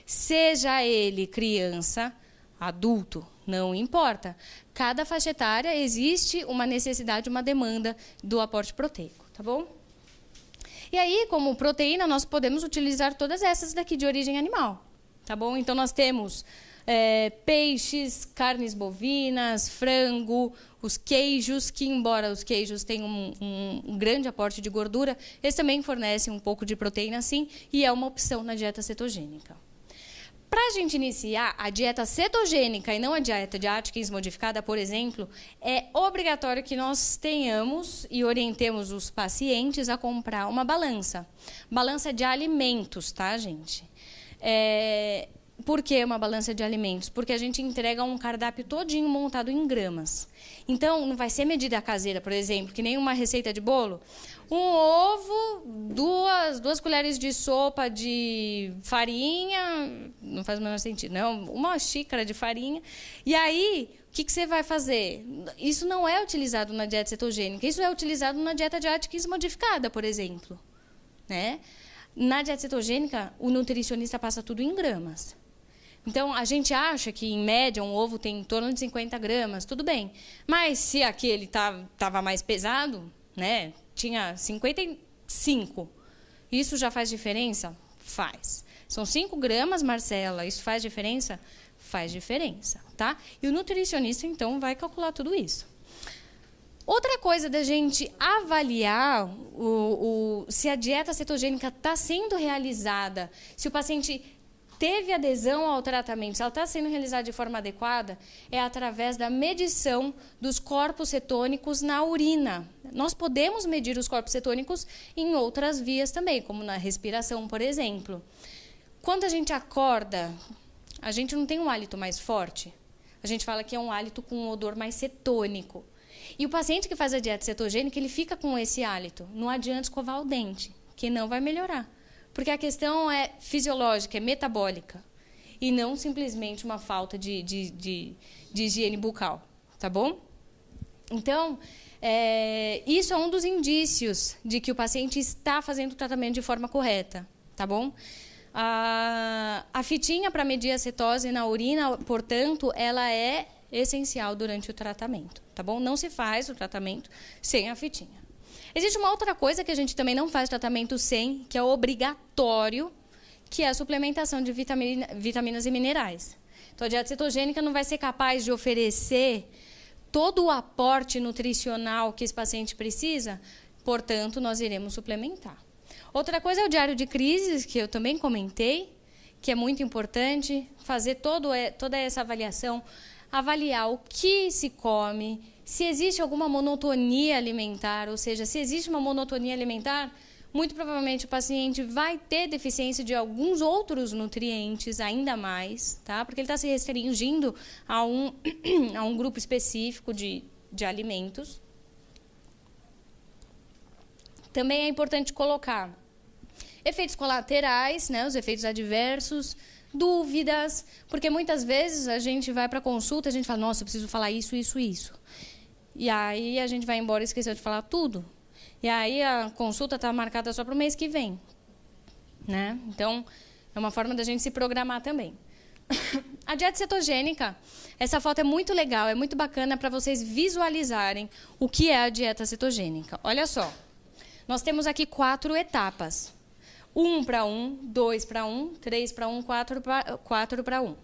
Seja ele criança, adulto, não importa. Cada faixa etária existe uma necessidade, uma demanda do aporte proteico, tá bom? E aí, como proteína, nós podemos utilizar todas essas daqui de origem animal, tá bom? Então, nós temos peixes, carnes bovinas, frango, os queijos, que embora os queijos tenham um grande aporte de gordura, eles também fornecem um pouco de proteína, sim, e é uma opção na dieta cetogênica. Para a gente iniciar a dieta cetogênica e não a dieta de Atkins modificada, por exemplo, é obrigatório que nós tenhamos e orientemos os pacientes a comprar uma balança. Balança de alimentos, tá, gente? Por que uma balança de alimentos? Porque a gente entrega um cardápio todinho montado em gramas. Então, não vai ser medida caseira, por exemplo, que nem uma receita de bolo. Um ovo, duas colheres de sopa de farinha, não faz o menor sentido, não, uma xícara de farinha. E aí, o que você vai fazer? Isso não é utilizado na dieta cetogênica, isso é utilizado na dieta de Atkins modificada, por exemplo. Né? Na dieta cetogênica, o nutricionista passa tudo em gramas. Então, a gente acha que, em média, um ovo tem em torno de 50 gramas, tudo bem. Mas, se aquele estava mais pesado, né, tinha 55, isso já faz diferença? Faz. São 5 gramas, Marcela, isso faz diferença? Faz diferença, tá? E o nutricionista, então, vai calcular tudo isso. Outra coisa da gente avaliar se a dieta cetogênica está sendo realizada, se o paciente teve adesão ao tratamento, se ela está sendo realizada de forma adequada, é através da medição dos corpos cetônicos na urina. Nós podemos medir os corpos cetônicos em outras vias também, como na respiração, por exemplo. Quando a gente acorda, a gente não tem um hálito mais forte. A gente fala que é um hálito com um odor mais cetônico. E o paciente que faz a dieta cetogênica, ele fica com esse hálito. Não adianta escovar o dente, que não vai melhorar. Porque a questão é fisiológica, é metabólica. E não simplesmente uma falta de higiene bucal. Tá bom? Então, isso é um dos indícios de que o paciente está fazendo o tratamento de forma correta. Tá bom? A fitinha para medir a cetose na urina, portanto, ela é essencial durante o tratamento. Tá bom? Não se faz o tratamento sem a fitinha. Existe uma outra coisa que a gente também não faz tratamento sem, que é obrigatório, que é a suplementação de vitaminas e minerais. Então, a dieta cetogênica não vai ser capaz de oferecer todo o aporte nutricional que esse paciente precisa, portanto, nós iremos suplementar. Outra coisa é o diário de crises, que eu também comentei, que é muito importante, fazer toda essa avaliação, avaliar o que se come, se existe alguma monotonia alimentar, ou seja, se existe uma monotonia alimentar, muito provavelmente o paciente vai ter deficiência de alguns outros nutrientes ainda mais, tá? Porque ele está se restringindo a um grupo específico de alimentos. Também é importante colocar efeitos colaterais, né, os efeitos adversos, dúvidas, porque muitas vezes a gente vai para a consulta, a gente fala, nossa, eu preciso falar isso, isso, isso. E aí a gente vai embora e esqueceu de falar tudo. E aí a consulta está marcada só para o mês que vem, né? Então, é uma forma da gente se programar também. A dieta cetogênica, essa foto é muito legal, é muito bacana para vocês visualizarem o que é a dieta cetogênica. Olha só, nós temos aqui 4 etapas. 1 para 1, 2 para 1, 3 para 1, 4 para 1. O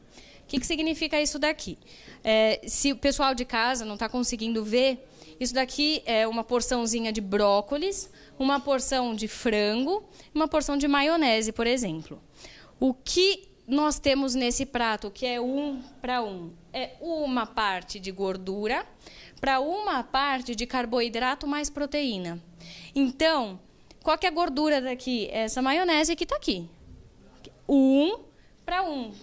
que significa isso daqui? Se o pessoal de casa não está conseguindo ver, isso daqui é uma porçãozinha de brócolis, uma porção de frango, uma porção de maionese, por exemplo. O que nós temos nesse prato, que é 1 para 1, é uma parte de gordura para uma parte de carboidrato mais proteína. Então, qual que é a gordura daqui? Essa maionese que está aqui. 1 para 1,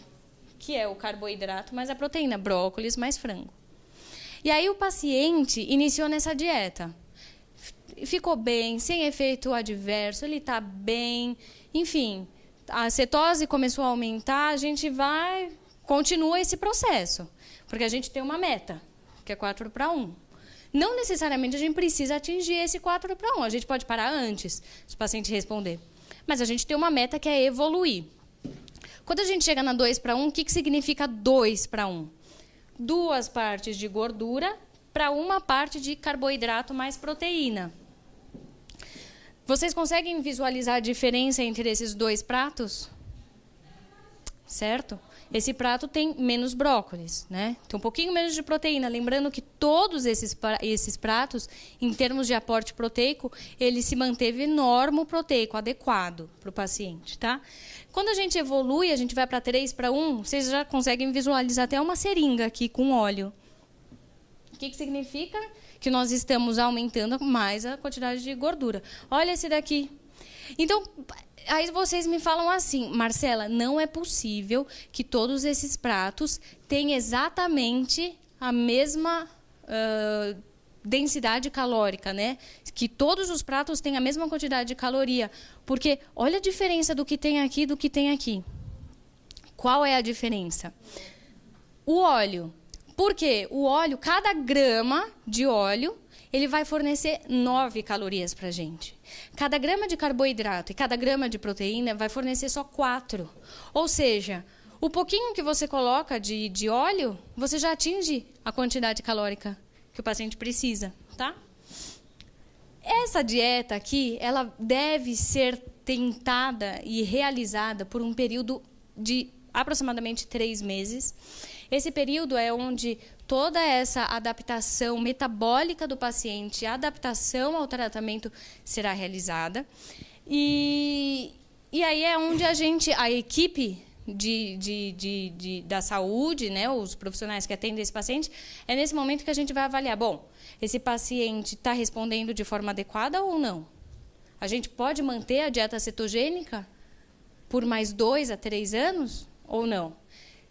que é o carboidrato mais a proteína, brócolis mais frango. E aí o paciente iniciou nessa dieta. Ficou bem, sem efeito adverso, ele está bem. Enfim, a cetose começou a aumentar, a gente continua esse processo. Porque a gente tem uma meta, que é 4 para 1. Não necessariamente a gente precisa atingir esse 4 para 1. A gente pode parar antes, se o paciente responder. Mas a gente tem uma meta que é evoluir. Quando a gente chega na 2 para 1, o que significa 2 para 1? 2 partes de gordura para uma parte de carboidrato mais proteína. Vocês conseguem visualizar a diferença entre esses 2 pratos? Certo? Esse prato tem menos brócolis, né? Tem um pouquinho menos de proteína. Lembrando que todos esses pratos, em termos de aporte proteico, ele se manteve normo-proteico, adequado para o paciente, tá? Quando a gente evolui, a gente vai para 3 para 1, vocês já conseguem visualizar até uma seringa aqui com óleo. O que significa? Que nós estamos aumentando mais a quantidade de gordura. Olha esse daqui. Então, aí vocês me falam assim, Marcela, não é possível que todos esses pratos tenham exatamente a mesma densidade calórica, né? Que todos os pratos têm a mesma quantidade de caloria. Porque olha a diferença do que tem aqui e do que tem aqui. Qual é a diferença? O óleo. Por quê? O óleo, cada grama de óleo, ele vai fornecer 9 calorias para a gente. Cada grama de carboidrato e cada grama de proteína vai fornecer só 4. Ou seja, o pouquinho que você coloca de óleo, você já atinge a quantidade calórica que o paciente precisa, tá? Essa dieta aqui, ela deve ser tentada e realizada por um período de aproximadamente 3 meses. Esse período é onde toda essa adaptação metabólica do paciente, a adaptação ao tratamento será realizada. E aí é onde a equipe da saúde, né, os profissionais que atendem esse paciente, é nesse momento que a gente vai avaliar, bom, esse paciente está respondendo de forma adequada ou não? A gente pode manter a dieta cetogênica por mais 2 a 3 anos ou não?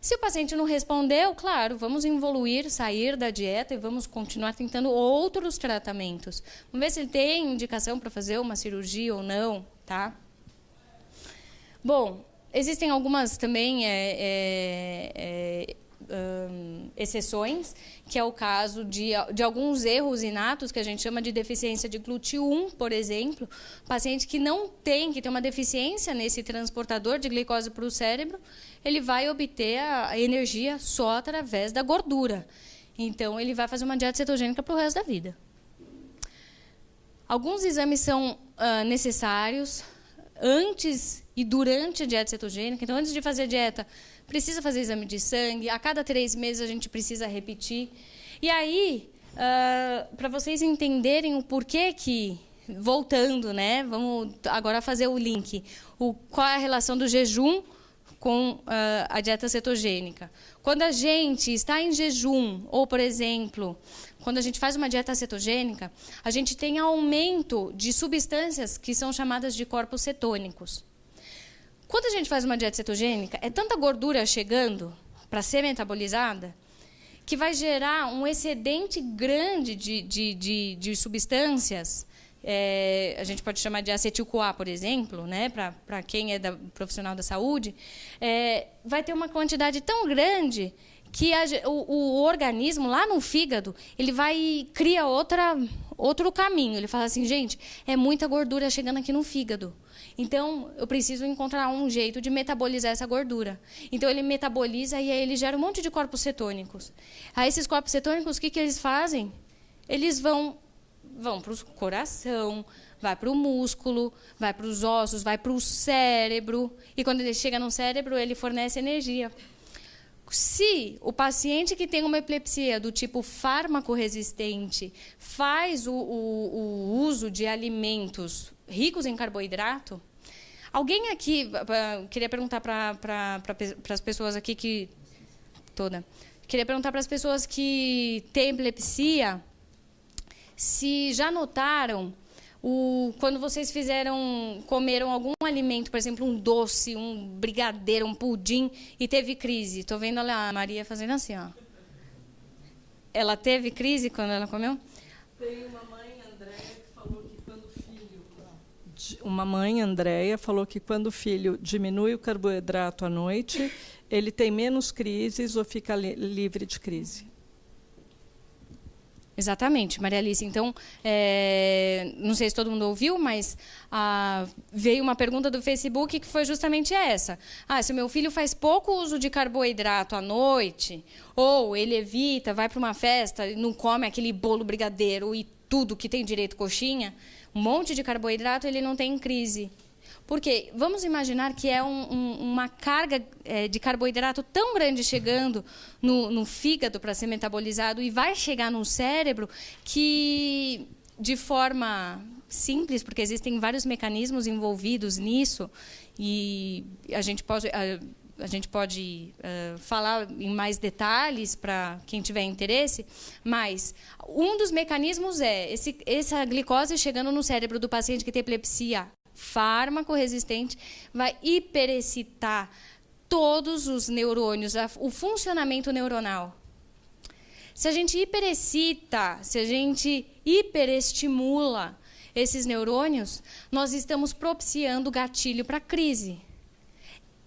Se o paciente não respondeu, claro, vamos evoluir, sair da dieta e vamos continuar tentando outros tratamentos. Vamos ver se ele tem indicação para fazer uma cirurgia ou não, tá? Bom, existem algumas também exceções, que é o caso de alguns erros inatos, que a gente chama de deficiência de GLUT1, por exemplo. Paciente que não tem, que tem uma deficiência nesse transportador de glicose para o cérebro, ele vai obter a energia só através da gordura. Então, ele vai fazer uma dieta cetogênica para o resto da vida. Alguns exames são necessários. antes e durante a dieta cetogênica. Então, antes de fazer a dieta, precisa fazer exame de sangue. A cada 3 meses, a gente precisa repetir. E aí, para vocês entenderem o porquê que... Voltando, né? Vamos agora fazer o link. Qual é a relação do jejum com a dieta cetogênica? Quando a gente está em jejum, ou, por exemplo, quando a gente faz uma dieta cetogênica, a gente tem aumento de substâncias que são chamadas de corpos cetônicos. Quando a gente faz uma dieta cetogênica, é tanta gordura chegando para ser metabolizada que vai gerar um excedente grande de substâncias. A gente pode chamar de acetil-CoA, por exemplo, né, para quem é profissional da saúde, vai ter uma quantidade tão grande que o organismo, lá no fígado, ele cria outro caminho. Ele fala assim, gente, é muita gordura chegando aqui no fígado. Então, eu preciso encontrar um jeito de metabolizar essa gordura. Então, ele metaboliza e aí ele gera um monte de corpos cetônicos. Aí, esses corpos cetônicos, o que eles fazem? Eles vão para o coração, vai para o músculo, vai para os ossos, vai para o cérebro. E quando ele chega no cérebro, ele fornece energia. Se o paciente que tem uma epilepsia do tipo fármaco-resistente faz o uso de alimentos ricos em carboidrato, alguém aqui, queria perguntar para as pessoas aqui queria perguntar para as pessoas que têm epilepsia, se já notaram, quando vocês comeram algum alimento, por exemplo, um doce, um brigadeiro, um pudim, e teve crise. Estou vendo a Maria fazendo assim, ó. Ela teve crise quando ela comeu? Tem uma mãe, Andréia, que falou que quando o filho diminui o carboidrato à noite, ele tem menos crises ou fica livre de crise. Exatamente, Maria Alice. Então, não sei se todo mundo ouviu, mas veio uma pergunta do Facebook que foi justamente essa. Se o meu filho faz pouco uso de carboidrato à noite, ou ele evita, vai para uma festa, não come aquele bolo brigadeiro e tudo que tem direito coxinha, um monte de carboidrato, ele não tem crise. Porque vamos imaginar que é uma carga de carboidrato tão grande chegando no fígado para ser metabolizado e vai chegar no cérebro que, de forma simples, porque existem vários mecanismos envolvidos nisso, e a gente pode falar em mais detalhes para quem tiver interesse, mas um dos mecanismos é essa glicose chegando no cérebro do paciente que tem epilepsia fármaco-resistente, vai hiperexcitar todos os neurônios, o funcionamento neuronal. Se a gente hiperexcita, se a gente hiperestimula esses neurônios, nós estamos propiciando gatilho para crise.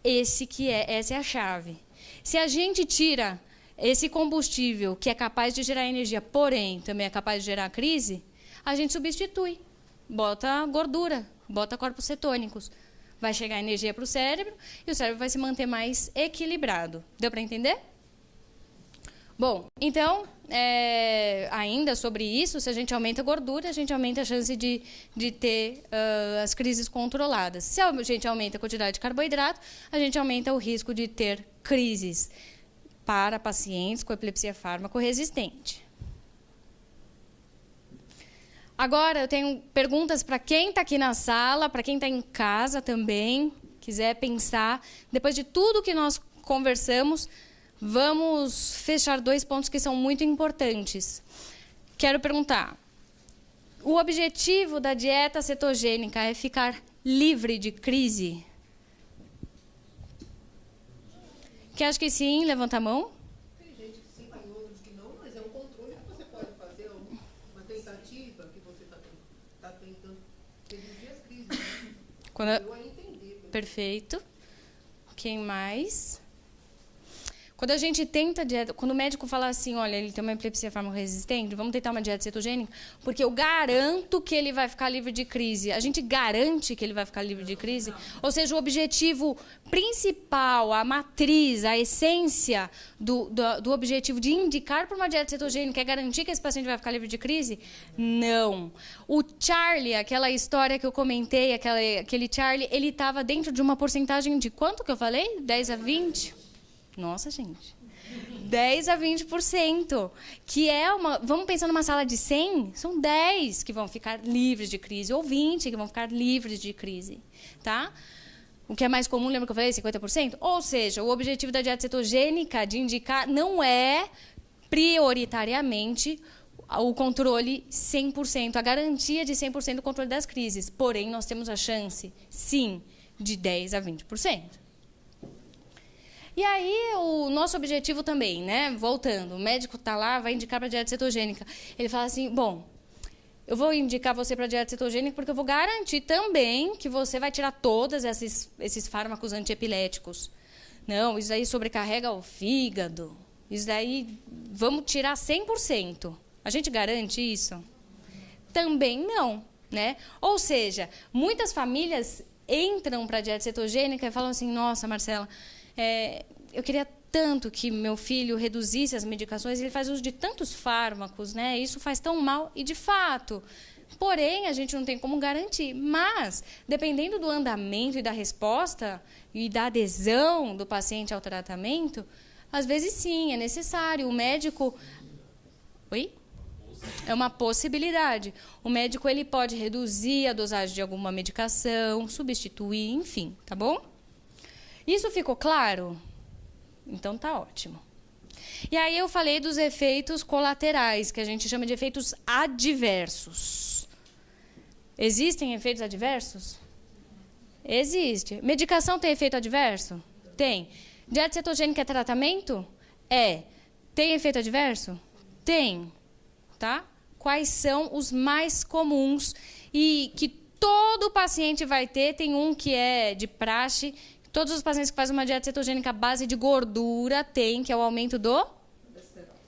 Essa é a chave. Se a gente tira esse combustível que é capaz de gerar energia, porém também é capaz de gerar crise, a gente substitui, bota gordura, bota corpos cetônicos. Vai chegar energia para o cérebro e o cérebro vai se manter mais equilibrado. Deu para entender? Bom, então, ainda sobre isso, se a gente aumenta a gordura, a gente aumenta a chance de ter as crises controladas. Se a gente aumenta a quantidade de carboidrato, a gente aumenta o risco de ter crises para pacientes com epilepsia fármaco-resistente. Agora, eu tenho perguntas para quem está aqui na sala, para quem está em casa também, quiser pensar. Depois de tudo que nós conversamos, vamos fechar 2 pontos que são muito importantes. Quero perguntar, o objetivo da dieta cetogênica é ficar livre de crise? Quem acha que sim, levanta a mão. Tem gente que sim, tem outros que não, mas é um controle que você pode fazer, uma tentativa que você está tentando reduzir as crises. Né? Eu a entender. Perfeito. Quem mais? Quando a gente tenta dieta, quando o médico fala assim, olha, ele tem uma epilepsia farmacoresistente, vamos tentar uma dieta cetogênica, porque eu garanto que ele vai ficar livre de crise. A gente garante que ele vai ficar livre de crise? Ou seja, o objetivo principal, a matriz, a essência do objetivo de indicar para uma dieta cetogênica é garantir que esse paciente vai ficar livre de crise? Não. O Charlie, aquela história que eu comentei, aquele Charlie, ele estava dentro de uma porcentagem de quanto que eu falei? 10 a 20? Nossa, gente. 10 a 20%. Que é uma... Vamos pensar numa sala de 100? São 10 que vão ficar livres de crise, ou 20 que vão ficar livres de crise. Tá? O que é mais comum, lembra que eu falei? 50%? Ou seja, o objetivo da dieta cetogênica de indicar não é prioritariamente o controle 100%, a garantia de 100% do controle das crises. Porém, nós temos a chance, sim, de 10 a 20%. E aí, o nosso objetivo também, né? Voltando, o médico está lá, vai indicar para a dieta cetogênica. Ele fala assim, bom, eu vou indicar você para a dieta cetogênica porque eu vou garantir também que você vai tirar todos esses fármacos antiepiléticos. Não, isso aí sobrecarrega o fígado. Isso daí, vamos tirar 100%. A gente garante isso? Também não, né? Ou seja, muitas famílias entram para a dieta cetogênica e falam assim, nossa, Marcela, eu queria tanto que meu filho reduzisse as medicações, ele faz uso de tantos fármacos, né? Isso faz tão mal, e de fato. Porém, a gente não tem como garantir. Mas, dependendo do andamento e da resposta e da adesão do paciente ao tratamento, às vezes sim, é necessário. O médico... Oi? É uma possibilidade. O médico ele pode reduzir a dosagem de alguma medicação, substituir, enfim, tá bom? Isso ficou claro? Então tá ótimo. E aí eu falei dos efeitos colaterais, que a gente chama de efeitos adversos. Existem efeitos adversos? Existe. Medicação tem efeito adverso? Tem. Dieta cetogênica é tratamento? É. Tem efeito adverso? Tem. Tá? Quais são os mais comuns e que todo paciente vai ter? Tem um que é de praxe. Todos os pacientes que fazem uma dieta cetogênica à base de gordura têm, que é o aumento do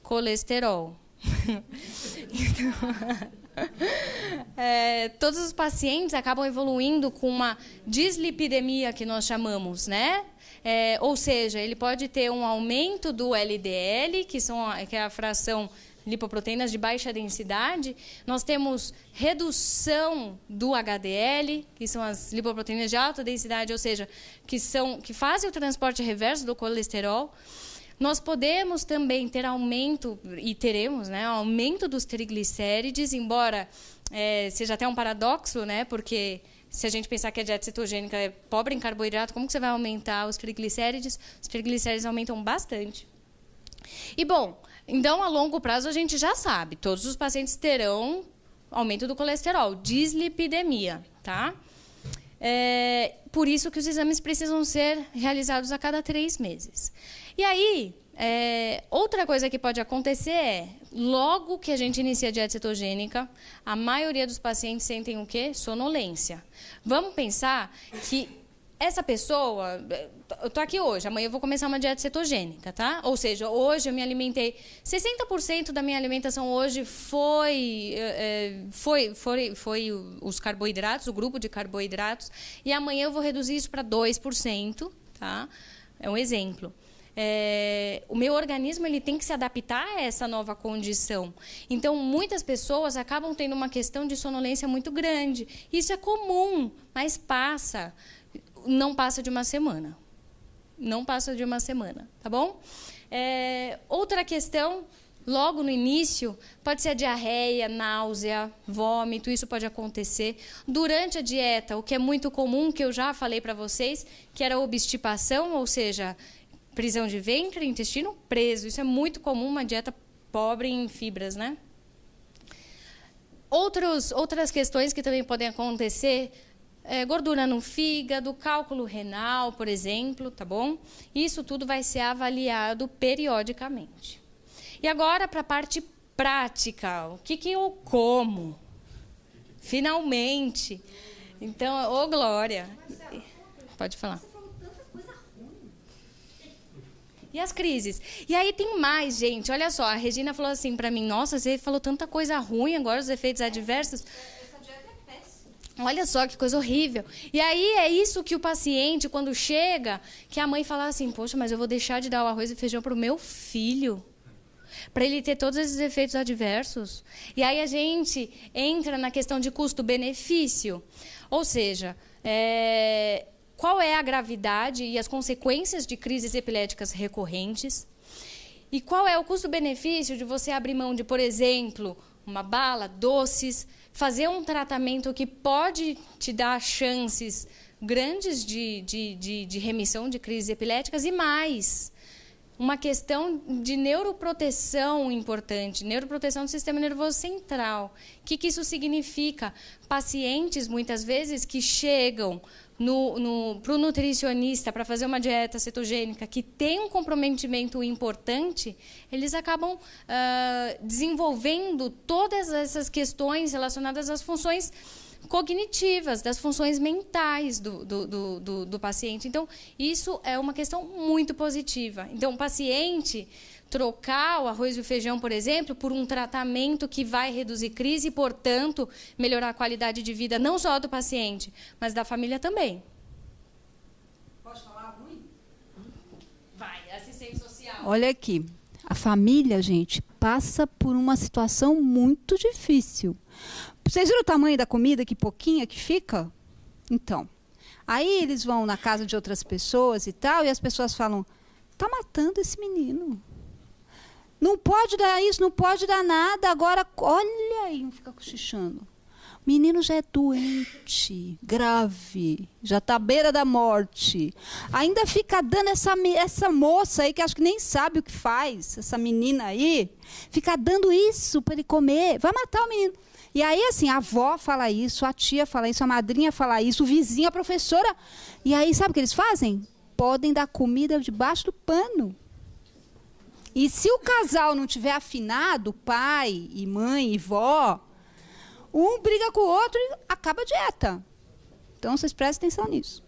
colesterol. Todos os pacientes acabam evoluindo com uma dislipidemia, que nós chamamos, né? Ou seja, ele pode ter um aumento do LDL, que é a fração lipoproteínas de baixa densidade. Nós temos redução do HDL, que são as lipoproteínas de alta densidade, ou seja, que fazem o transporte reverso do colesterol. Nós podemos também ter aumento, e teremos, né, aumento dos triglicérides, embora seja até um paradoxo, né, porque se a gente pensar que a dieta cetogênica é pobre em carboidrato, como que você vai aumentar os triglicérides? Os triglicérides aumentam bastante. E, bom, então, a longo prazo, a gente já sabe, todos os pacientes terão aumento do colesterol, dislipidemia, tá? Por isso que os exames precisam ser realizados a cada 3 meses. E aí, outra coisa que pode acontecer logo que a gente inicia a dieta cetogênica, a maioria dos pacientes sentem o quê? Sonolência. Vamos pensar que essa pessoa, eu estou aqui hoje, amanhã eu vou começar uma dieta cetogênica, tá? Ou seja, hoje eu me alimentei, 60% da minha alimentação hoje foi os carboidratos, o grupo de carboidratos, e amanhã eu vou reduzir isso para 2%, tá? É um exemplo. O meu organismo ele tem que se adaptar a essa nova condição. Então, muitas pessoas acabam tendo uma questão de sonolência muito grande. Isso é comum, mas passa. Não passa de uma semana. Não passa de uma semana, tá bom? Outra questão, logo no início, pode ser a diarreia, náusea, vômito, isso pode acontecer. Durante a dieta, o que é muito comum, que eu já falei para vocês, que era a obstipação, ou seja, prisão de ventre, intestino preso. Isso é muito comum, uma dieta pobre em fibras, né? Outras questões que também podem acontecer, gordura no fígado, cálculo renal, por exemplo, tá bom? Isso tudo vai ser avaliado periodicamente. E agora, para a parte prática, o que eu como? Finalmente. Então, ô Glória. Pode falar. E as crises. E aí tem mais, gente. Olha só, a Regina falou assim para mim, nossa, você falou tanta coisa ruim, agora os efeitos adversos. Essa dieta é péssima. Olha só que coisa horrível. E aí é isso que o paciente, quando chega, que a mãe fala assim, poxa, mas eu vou deixar de dar o arroz e feijão para o meu filho, para ele ter todos esses efeitos adversos. E aí a gente entra na questão de custo-benefício. Ou seja, qual é a gravidade e as consequências de crises epiléticas recorrentes? E qual é o custo-benefício de você abrir mão de, por exemplo, uma bala, doces, fazer um tratamento que pode te dar chances grandes de remissão de crises epiléticas e mais? Uma questão de neuroproteção importante, neuroproteção do sistema nervoso central. O que isso significa? Pacientes, muitas vezes, que chegam para o nutricionista para fazer uma dieta cetogênica que tem um comprometimento importante, eles acabam desenvolvendo todas essas questões relacionadas às funções cognitivas, das funções mentais do paciente. Então, isso é uma questão muito positiva. Então, o paciente trocar o arroz e o feijão, por exemplo, por um tratamento que vai reduzir crise e, portanto, melhorar a qualidade de vida não só do paciente, mas da família também. Pode falar ruim? Vai, assistente social. Olha aqui, a família, gente, passa por uma situação muito difícil. Vocês viram o tamanho da comida, que pouquinha que fica? Então, aí eles vão na casa de outras pessoas e tal, e as pessoas falam, tá matando esse menino. Não pode dar isso, não pode dar nada, agora, olha aí, não fica cochichando. O menino já é doente, grave, já está à beira da morte. Ainda fica dando essa moça aí, que acho que nem sabe o que faz, essa menina aí, fica dando isso para ele comer, vai matar o menino. E aí, assim, a avó fala isso, a tia fala isso, a madrinha fala isso, o vizinho, a professora. E aí, sabe o que eles fazem? Podem dar comida debaixo do pano. E se o casal não tiver afinado, pai e mãe e vó, um briga com o outro e acaba a dieta. Então, vocês prestem atenção nisso.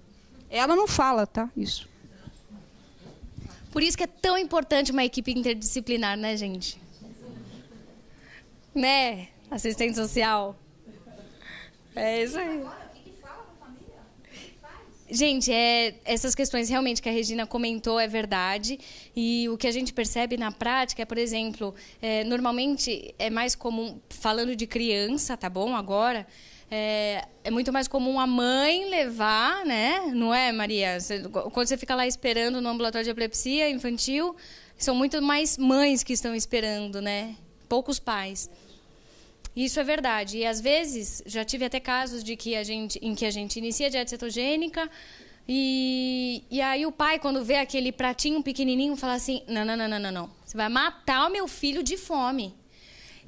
Ela não fala, tá? Isso. Por isso que é tão importante uma equipe interdisciplinar, né, gente? Né? Assistente social. É isso aí. Gente, essas questões realmente que a Regina comentou é verdade. E o que a gente percebe na prática é, por exemplo, normalmente é mais comum, falando de criança, tá bom? Agora, é muito mais comum a mãe levar, né? Não é, Maria? Quando você fica lá esperando no ambulatório de epilepsia infantil, são muito mais mães que estão esperando, né? Poucos pais. Isso é verdade. E, às vezes, já tive até casos em que a gente inicia a dieta cetogênica e aí o pai, quando vê aquele pratinho pequenininho, fala assim, não. Você vai matar o meu filho de fome.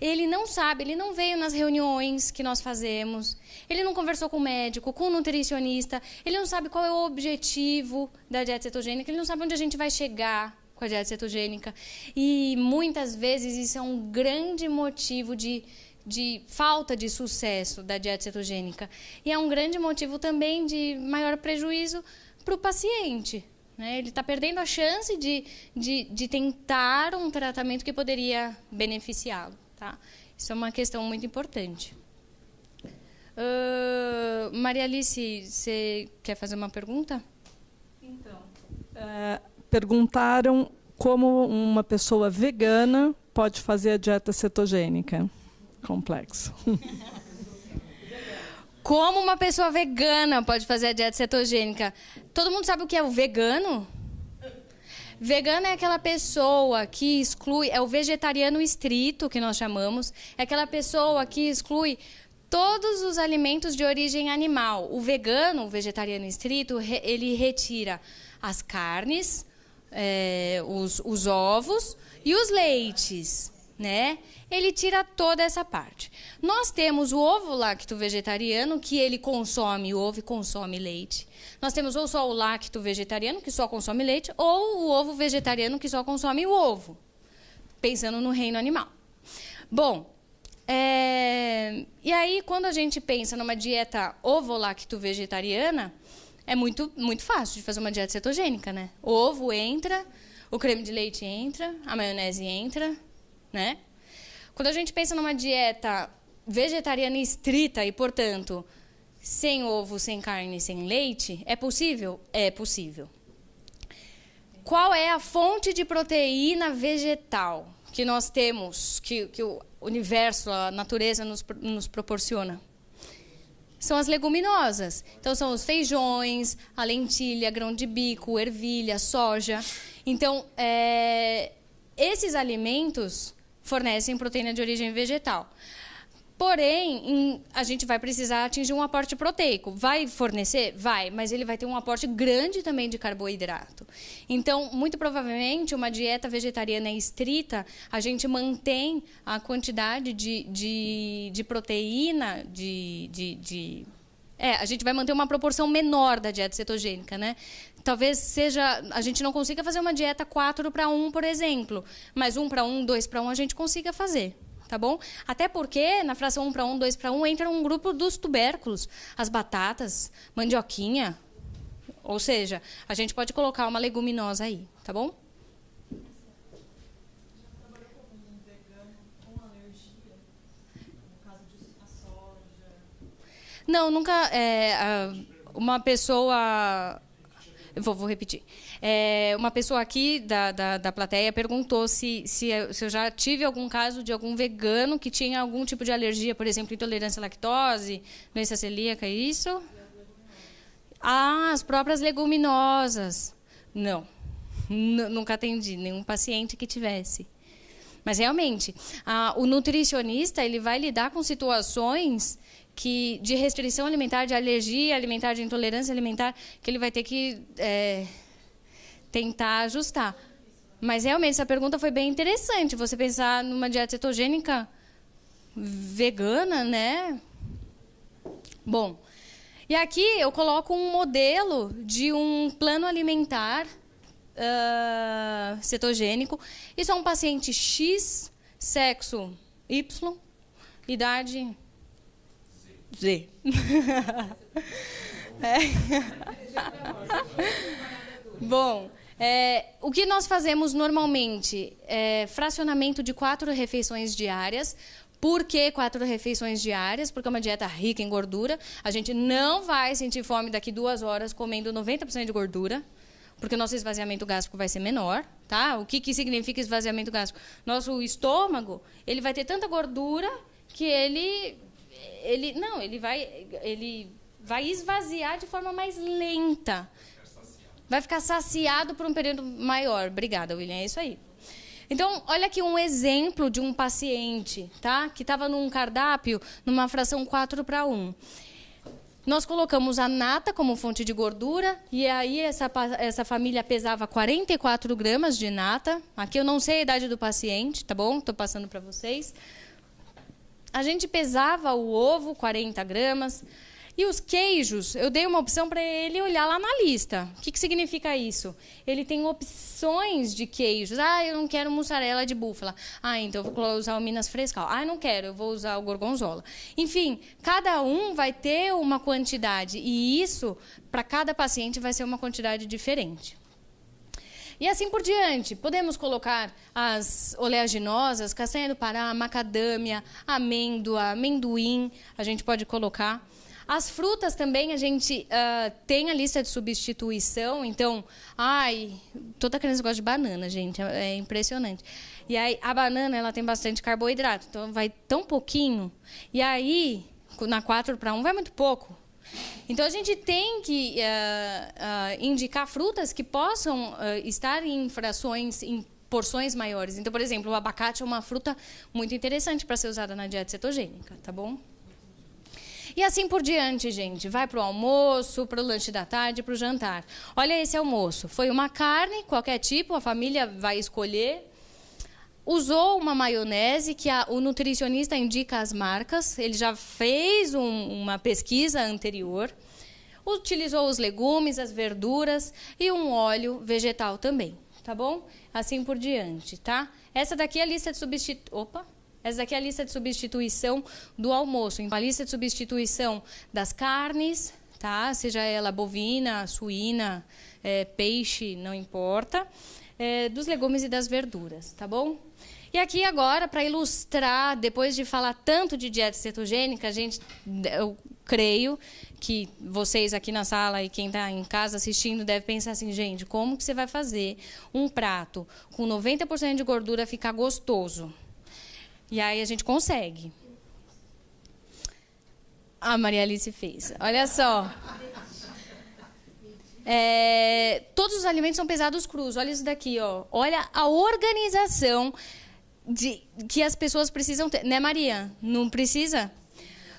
Ele não sabe, ele não veio nas reuniões que nós fazemos, ele não conversou com o médico, com o nutricionista, ele não sabe qual é o objetivo da dieta cetogênica, ele não sabe onde a gente vai chegar com a dieta cetogênica. E, muitas vezes, isso é um grande motivo de falta de sucesso da dieta cetogênica. E é um grande motivo também de maior prejuízo para o paciente. Né? Ele está perdendo a chance de tentar um tratamento que poderia beneficiá-lo. Tá? Isso é uma questão muito importante. Maria Alice, você quer fazer uma pergunta? Então, perguntaram como uma pessoa vegana pode fazer a dieta cetogênica. Complexo. Como uma pessoa vegana pode fazer a dieta cetogênica? Todo mundo sabe o que é o vegano? Vegano é aquela pessoa que exclui, é o vegetariano estrito, que nós chamamos, é aquela pessoa que exclui todos os alimentos de origem animal. O vegano, o vegetariano estrito, ele retira as carnes, os ovos e os leites. Né? Ele tira toda essa parte. Nós temos o ovo lacto vegetariano, que ele consome ovo e consome leite. Nós temos ou só o lacto vegetariano, que só consome leite, ou o ovo vegetariano, que só consome o ovo, pensando no reino animal. Bom, e aí, quando a gente pensa numa dieta ovo-lacto vegetariana, é muito, muito fácil de fazer uma dieta cetogênica, né? O ovo entra, O creme de leite entra, a maionese entra, né? Quando a gente pensa numa dieta vegetariana estrita e, portanto, sem ovo, sem carne, sem leite, é possível? É possível. Qual é a fonte de proteína vegetal que nós temos, que o universo, a natureza nos proporciona? São as leguminosas. Então, são os feijões, a lentilha, grão de bico, ervilha, soja. Então, esses alimentos fornecem proteína de origem vegetal. Porém, a gente vai precisar atingir um aporte proteico. Vai fornecer? Vai, mas ele vai ter um aporte grande também de carboidrato. Então, muito provavelmente, uma dieta vegetariana estrita, a gente mantém a quantidade de proteína, a gente vai manter uma proporção menor da dieta cetogênica, né? Talvez a gente não consiga fazer uma dieta 4:1, por exemplo, mas 1:1, 2:1 a gente consiga fazer. Tá bom? Até porque na fração 1:1, 2:1 entra um grupo dos tubérculos, as batatas, mandioquinha. Ou seja, a gente pode colocar uma leguminosa aí, tá bom? Já trabalhou com algum vegano com alergia? No caso de soja? Não, nunca. Uma pessoa. Vou repetir. Uma pessoa aqui da plateia perguntou se eu já tive algum caso de algum vegano que tinha algum tipo de alergia, por exemplo, intolerância à lactose, doença celíaca, é isso? As próprias leguminosas. Não, nunca atendi nenhum paciente que tivesse. Mas, realmente, o nutricionista ele vai lidar com situações de restrição alimentar, de alergia alimentar, de intolerância alimentar, que ele vai ter que tentar ajustar. Mas, realmente, essa pergunta foi bem interessante. Você pensar numa dieta cetogênica vegana, né? Bom, e aqui eu coloco um modelo de um plano alimentar cetogênico. Isso é um paciente X, sexo Y, idade Z. Bom, o que nós fazemos normalmente é fracionamento de 4 refeições diárias. Por que 4 refeições diárias? Porque é uma dieta rica em gordura. A gente não vai sentir fome daqui 2 horas comendo 90% de gordura, porque o nosso esvaziamento gástrico vai ser menor. Tá? O que significa esvaziamento gástrico? Nosso estômago ele vai ter tanta gordura que ele vai esvaziar de forma mais lenta. Vai ficar saciado por um período maior. Obrigada, William. É isso aí. Então, olha aqui um exemplo de um paciente, tá? Que estava num cardápio, numa fração 4:1. Nós colocamos a nata como fonte de gordura, e aí essa família pesava 44 gramas de nata. Aqui eu não sei a idade do paciente, tá bom? Estou passando para vocês. A gente pesava o ovo, 40 gramas. E os queijos, eu dei uma opção para ele olhar lá na lista. O que significa isso? Ele tem opções de queijos. Eu não quero mussarela de búfala. Então eu vou usar o Minas Frescal. Não quero, eu vou usar o Gorgonzola. Enfim, cada um vai ter uma quantidade. E isso, para cada paciente, vai ser uma quantidade diferente. E assim por diante. Podemos colocar as oleaginosas, castanha do Pará, macadâmia, amêndoa, amendoim. A gente pode colocar. As frutas também a gente tem a lista de substituição. Então, toda criança gosta de banana, gente. É impressionante. E aí, a banana ela tem bastante carboidrato. Então, vai tão pouquinho. E aí, na 4:1, vai muito pouco. Então, a gente tem que indicar frutas que possam estar em frações, em porções maiores. Então, por exemplo, o abacate é uma fruta muito interessante para ser usada na dieta cetogênica, tá bom? E assim por diante, gente. Vai para o almoço, para o lanche da tarde, para o jantar. Olha esse almoço. Foi uma carne, qualquer tipo, a família vai escolher. Usou uma maionese, que o nutricionista indica as marcas. Ele já fez uma pesquisa anterior. Utilizou os legumes, as verduras e um óleo vegetal também. Tá bom? Assim por diante, tá? Essa daqui é a lista de Essa daqui é a lista de substituição do almoço. A lista de substituição das carnes, tá? Seja ela bovina, suína, peixe, não importa. dos legumes e das verduras, tá bom? E aqui agora, para ilustrar, depois de falar tanto de dieta cetogênica, eu creio que vocês aqui na sala e quem está em casa assistindo deve pensar assim, gente, como que você vai fazer um prato com 90% de gordura ficar gostoso? E aí a gente consegue. A Maria Alice fez. Olha só. Todos os alimentos são pesados crus. Olha isso daqui, ó. Olha a organização que as pessoas precisam ter. Né, Maria? Não precisa?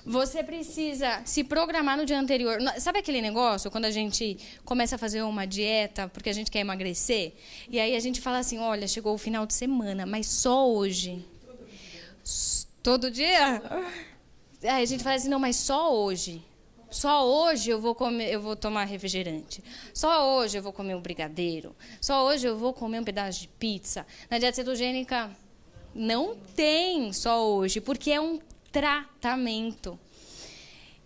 Você precisa se programar no dia anterior. Sabe aquele negócio, quando a gente começa a fazer uma dieta porque a gente quer emagrecer? E aí a gente fala assim, olha, chegou o final de semana, mas só hoje. Todo dia? Aí a gente fala assim, não, mas só hoje. Só hoje eu vou tomar refrigerante. Só hoje eu vou comer um brigadeiro. Só hoje eu vou comer um pedaço de pizza. Na dieta cetogênica não tem só hoje, porque é um tratamento.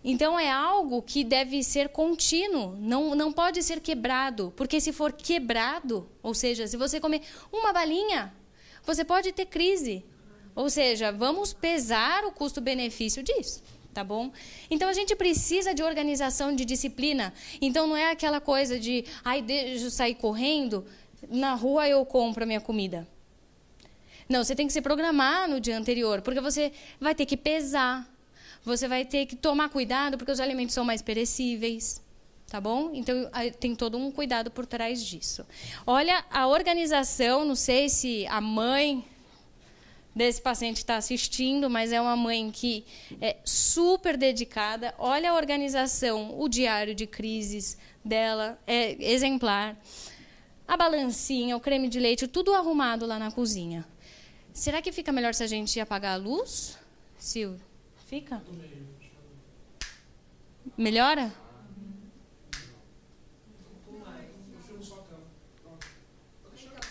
Então é algo que deve ser contínuo, não pode ser quebrado, porque se for quebrado, ou seja, se você comer uma balinha, você pode ter crise. Ou seja, vamos pesar o custo-benefício disso. Tá bom? Então, a gente precisa de organização, de disciplina. Então, não é aquela coisa de, deixa eu sair correndo, na rua eu compro a minha comida. Não, você tem que se programar no dia anterior, porque você vai ter que pesar, você vai ter que tomar cuidado, porque os alimentos são mais perecíveis. Tá bom? Então, tem todo um cuidado por trás disso. Olha a organização, não sei se a mãe desse paciente está assistindo, mas é uma mãe que é super dedicada. Olha a organização, o diário de crises dela é exemplar. A balancinha, o creme de leite, tudo arrumado lá na cozinha. Será que fica melhor se a gente apagar a luz? Fica? Melhora?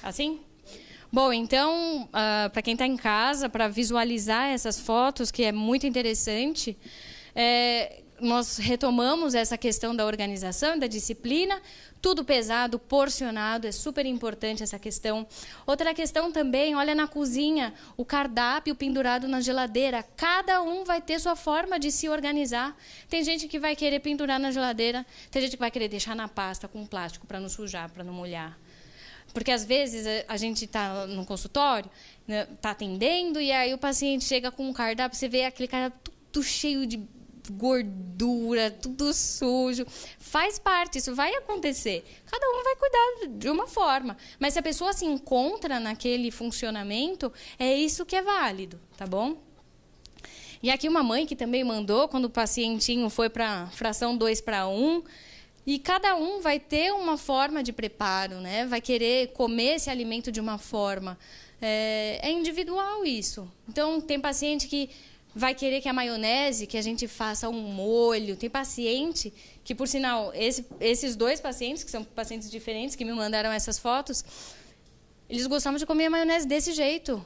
Assim? Bom, então, para quem está em casa, para visualizar essas fotos, que é muito interessante, nós retomamos essa questão da organização, da disciplina, tudo pesado, porcionado, é super importante essa questão. Outra questão também, olha na cozinha, o cardápio pendurado na geladeira, cada um vai ter sua forma de se organizar. Tem gente que vai querer pendurar na geladeira, tem gente que vai querer deixar na pasta com plástico para não sujar, para não molhar. Porque, às vezes, a gente está no consultório, está atendendo, e aí o paciente chega com um cardápio, você vê aquele cardápio tudo cheio de gordura, tudo sujo. Faz parte, isso vai acontecer. Cada um vai cuidar de uma forma. Mas se a pessoa se encontra naquele funcionamento, é isso que é válido, tá bom? E aqui uma mãe que também mandou, quando o pacientinho foi para fração 2:1, e cada um vai ter uma forma de preparo, né? Vai querer comer esse alimento de uma forma. É individual isso. Então, tem paciente que vai querer que a maionese, que a gente faça um molho. Tem paciente que, por sinal, esses dois pacientes, que são pacientes diferentes, que me mandaram essas fotos, eles gostavam de comer a maionese desse jeito.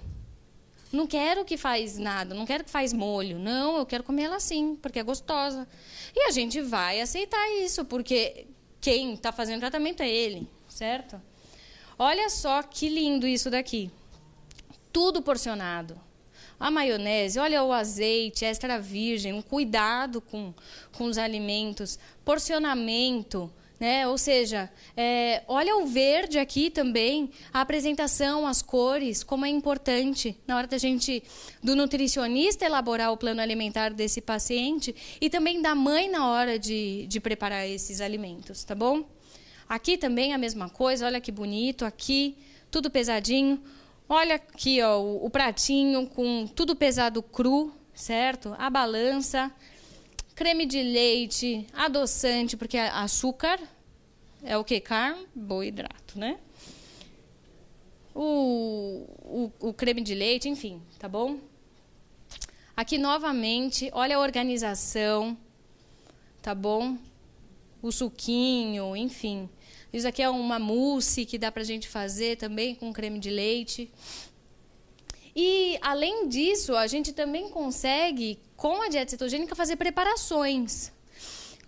Não quero que faz nada, não quero que faz molho. Não, eu quero comer ela assim, porque é gostosa. E a gente vai aceitar isso, porque quem está fazendo tratamento é ele, certo? Olha só que lindo isso daqui. Tudo porcionado. A maionese, olha o azeite extra virgem, um cuidado com os alimentos, porcionamento, né? Ou seja, olha o verde aqui também, a apresentação, as cores, como é importante na hora do nutricionista elaborar o plano alimentar desse paciente e também da mãe na hora de preparar esses alimentos, tá bom? Aqui também a mesma coisa, olha que bonito, aqui tudo pesadinho. Olha aqui, ó, o pratinho com tudo pesado cru, certo? A balança, creme de leite, adoçante, porque açúcar é o quê? Carboidrato, né? O creme de leite, enfim, tá bom? Aqui, novamente, olha a organização, tá bom? O suquinho, enfim. Isso aqui é uma mousse que dá para a gente fazer também com creme de leite. E, além disso, a gente também consegue, com a dieta cetogênica, fazer preparações.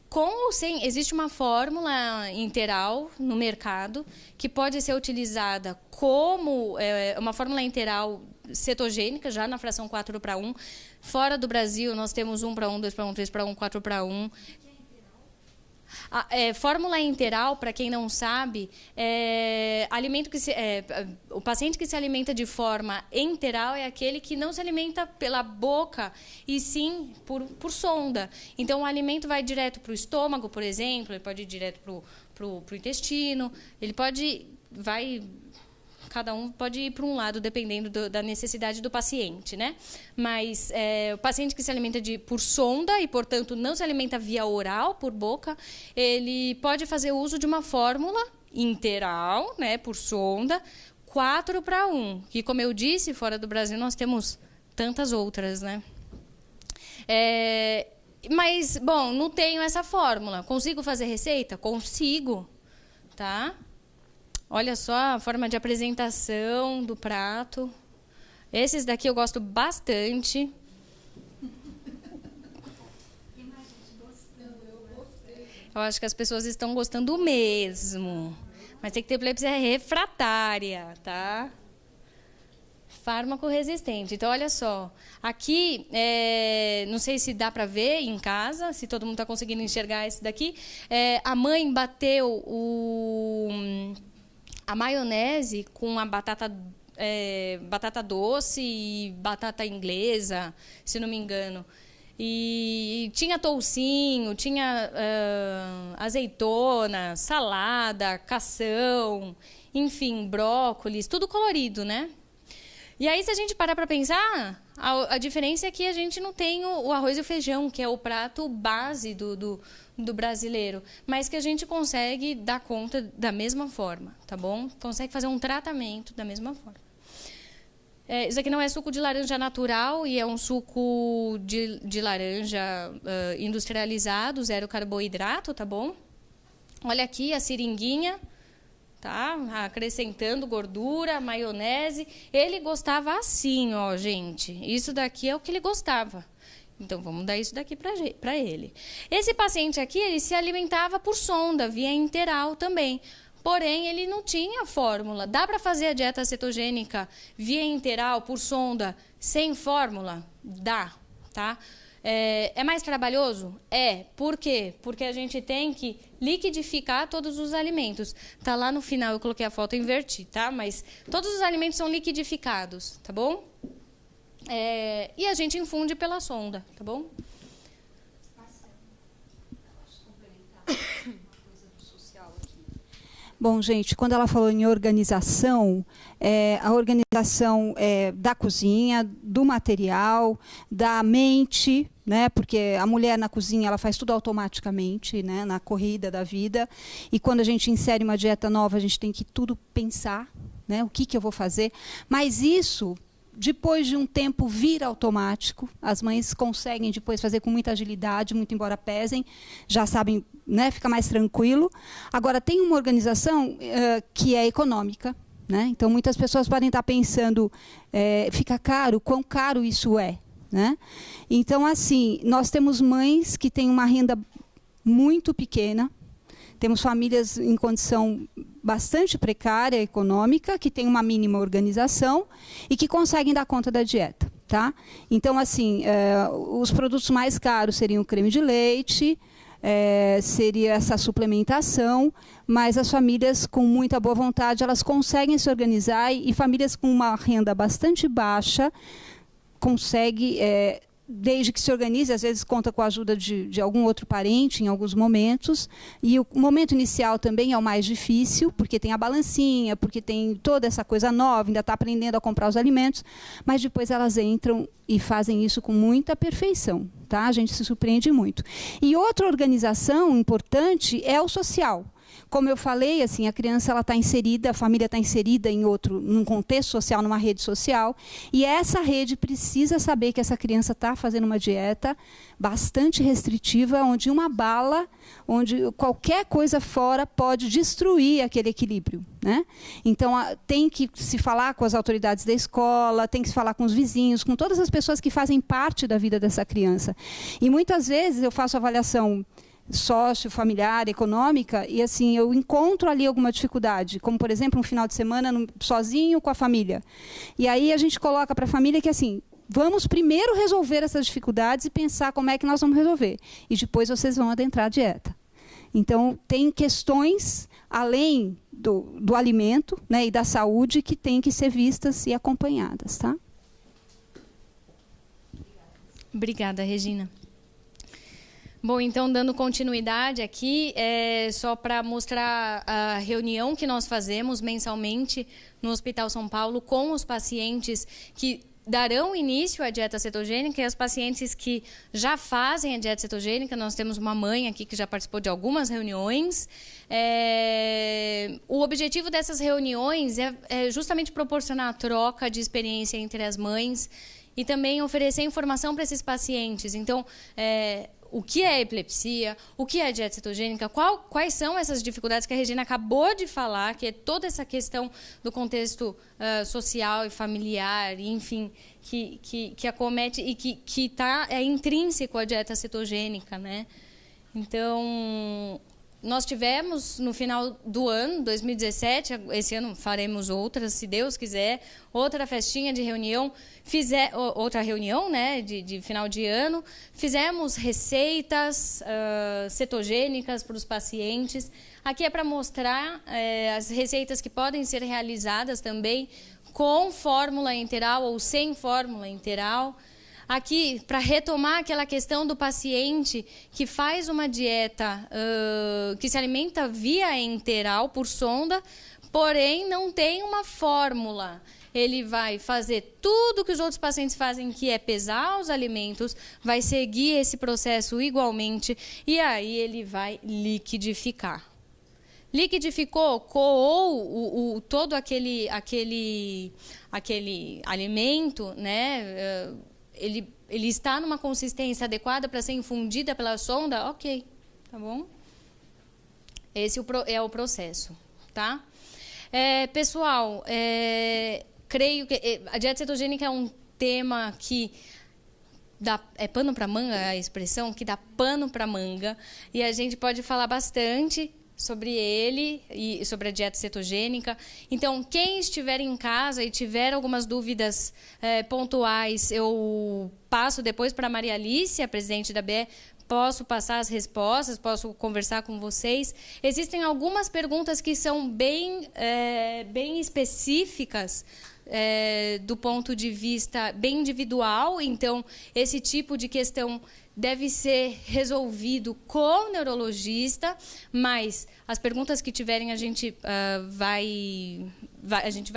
Com ou sem, existe uma fórmula interal no mercado que pode ser utilizada como uma fórmula interal cetogênica, já na fração 4:1. Fora do Brasil, nós temos 1:1, 2:1, 3:1, 4:1. Fórmula interal, para quem não sabe, o paciente que se alimenta de forma enteral é aquele que não se alimenta pela boca, e sim por sonda. Então, o alimento vai direto para o estômago, por exemplo, ele pode ir direto para o intestino, cada um pode ir para um lado, dependendo da necessidade do paciente, né? Mas o paciente que se alimenta por sonda e, portanto, não se alimenta via oral, por boca, ele pode fazer uso de uma fórmula interal, né, por sonda, 4:1, que, como eu disse, fora do Brasil nós temos tantas outras, né? Mas, bom, não tenho essa fórmula. Consigo fazer receita? Consigo, tá? Olha só a forma de apresentação do prato. Esses daqui eu gosto bastante. Eu acho que as pessoas estão gostando mesmo. Mas tem que ter epilepsia refratária, tá? Fármaco resistente. Então, olha só. Aqui, não sei se dá para ver em casa, se todo mundo está conseguindo enxergar esse daqui. A mãe bateu a maionese com a batata doce e batata inglesa, se não me engano. E tinha toucinho, tinha azeitona, salada, cação, enfim, brócolis, tudo colorido, né? E aí, se a gente parar para pensar, a diferença é que a gente não tem o arroz e o feijão, que é o prato base do brasileiro, mas que a gente consegue dar conta da mesma forma, tá bom? Consegue fazer um tratamento da mesma forma. Isso aqui não é suco de laranja natural, e é um suco de laranja industrializado, 0 carboidrato, tá bom? Olha aqui a seringuinha, tá? Acrescentando gordura, maionese. Ele gostava assim, ó, gente. Isso daqui é o que ele gostava. Então, vamos dar isso daqui para ele. Esse paciente aqui, ele se alimentava por sonda, via interal também. Porém, ele não tinha fórmula. Dá para fazer a dieta cetogênica via interal, por sonda, sem fórmula? Dá, tá? É mais trabalhoso? Por quê? Porque a gente tem que liquidificar todos os alimentos. Tá lá no final, eu coloquei a foto e inverti, tá? Mas todos os alimentos são liquidificados, tá bom? E a gente infunde pela sonda, tá bom? Bom, gente, quando ela falou em organização, a organização da cozinha, do material, da mente, né? Porque a mulher na cozinha ela faz tudo automaticamente, né? Na corrida da vida. E quando a gente insere uma dieta nova, a gente tem que tudo pensar, né? O que eu vou fazer. Mas isso, depois de um tempo, vira automático. As mães conseguem depois fazer com muita agilidade, muito embora pesem, já sabem, né, fica mais tranquilo. Agora, tem uma organização que é econômica, né? Então, muitas pessoas podem estar pensando, fica caro, quão caro isso é, né? Então, assim, nós temos mães que têm uma renda muito pequena, temos famílias em condição bastante precária econômica, que tem uma mínima organização e que conseguem dar conta da dieta, tá? Então, assim, os produtos mais caros seriam o creme de leite, seria essa suplementação, mas as famílias com muita boa vontade, elas conseguem se organizar, e famílias com uma renda bastante baixa conseguem, desde que se organize, às vezes conta com a ajuda de algum outro parente em alguns momentos, e o momento inicial também é o mais difícil, porque tem a balancinha, porque tem toda essa coisa nova, ainda está aprendendo a comprar os alimentos, mas depois elas entram e fazem isso com muita perfeição, tá? A gente se surpreende muito. E outra organização importante é o social. Como eu falei, assim, a criança ela está inserida, a família está inserida num contexto social, numa rede social, e essa rede precisa saber que essa criança está fazendo uma dieta bastante restritiva, onde uma bala, onde qualquer coisa fora pode destruir aquele equilíbrio, né? Então, tem que se falar com as autoridades da escola, tem que se falar com os vizinhos, com todas as pessoas que fazem parte da vida dessa criança. E muitas vezes eu faço avaliação sócio, familiar, econômica, e assim, eu encontro ali alguma dificuldade, como, por exemplo, um final de semana sozinho com a família. E aí a gente coloca para a família que, assim, vamos primeiro resolver essas dificuldades e pensar como é que nós vamos resolver. E depois vocês vão adentrar a dieta. Então, tem questões, além do alimento, né, e da saúde, que têm que ser vistas e acompanhadas. Tá? Obrigada, Regina. Bom, então, dando continuidade aqui, só para mostrar a reunião que nós fazemos mensalmente no Hospital São Paulo com os pacientes que darão início à dieta cetogênica e as pacientes que já fazem a dieta cetogênica. Nós temos uma mãe aqui que já participou de algumas reuniões. O objetivo dessas reuniões é justamente proporcionar a troca de experiência entre as mães e também oferecer informação para esses pacientes. Então, o que é epilepsia, o que é dieta cetogênica, quais são essas dificuldades que a Regina acabou de falar, que é toda essa questão do contexto social e familiar, enfim, que acomete e que é intrínseco à dieta cetogênica, né? Então, nós tivemos, no final do ano, 2017, esse ano faremos outras, se Deus quiser, outra festinha de reunião, outra reunião, né, de final de ano, fizemos receitas cetogênicas para os pacientes. Aqui é para mostrar as receitas que podem ser realizadas também com fórmula enteral ou sem fórmula enteral. Aqui, para retomar aquela questão do paciente que faz uma dieta que se alimenta via enteral, por sonda, porém não tem uma fórmula. Ele vai fazer tudo que os outros pacientes fazem, que é pesar os alimentos, vai seguir esse processo igualmente, e aí ele vai liquidificar. Liquidificou, coou todo aquele alimento, né? Ele está numa consistência adequada para ser infundida pela sonda? Ok, tá bom? Esse é o processo, tá? Pessoal, creio que a dieta cetogênica é um tema que dá pano para manga, a expressão, que dá pano para manga, e a gente pode falar bastante sobre ele e sobre a dieta cetogênica. Então, quem estiver em casa e tiver algumas dúvidas pontuais, eu passo depois para a Maria Alice, a presidente da BE, posso passar as respostas, posso conversar com vocês. Existem algumas perguntas que são bem específicas, do ponto de vista bem individual, então esse tipo de questão deve ser resolvido com o neurologista, mas as perguntas que tiverem a gente vai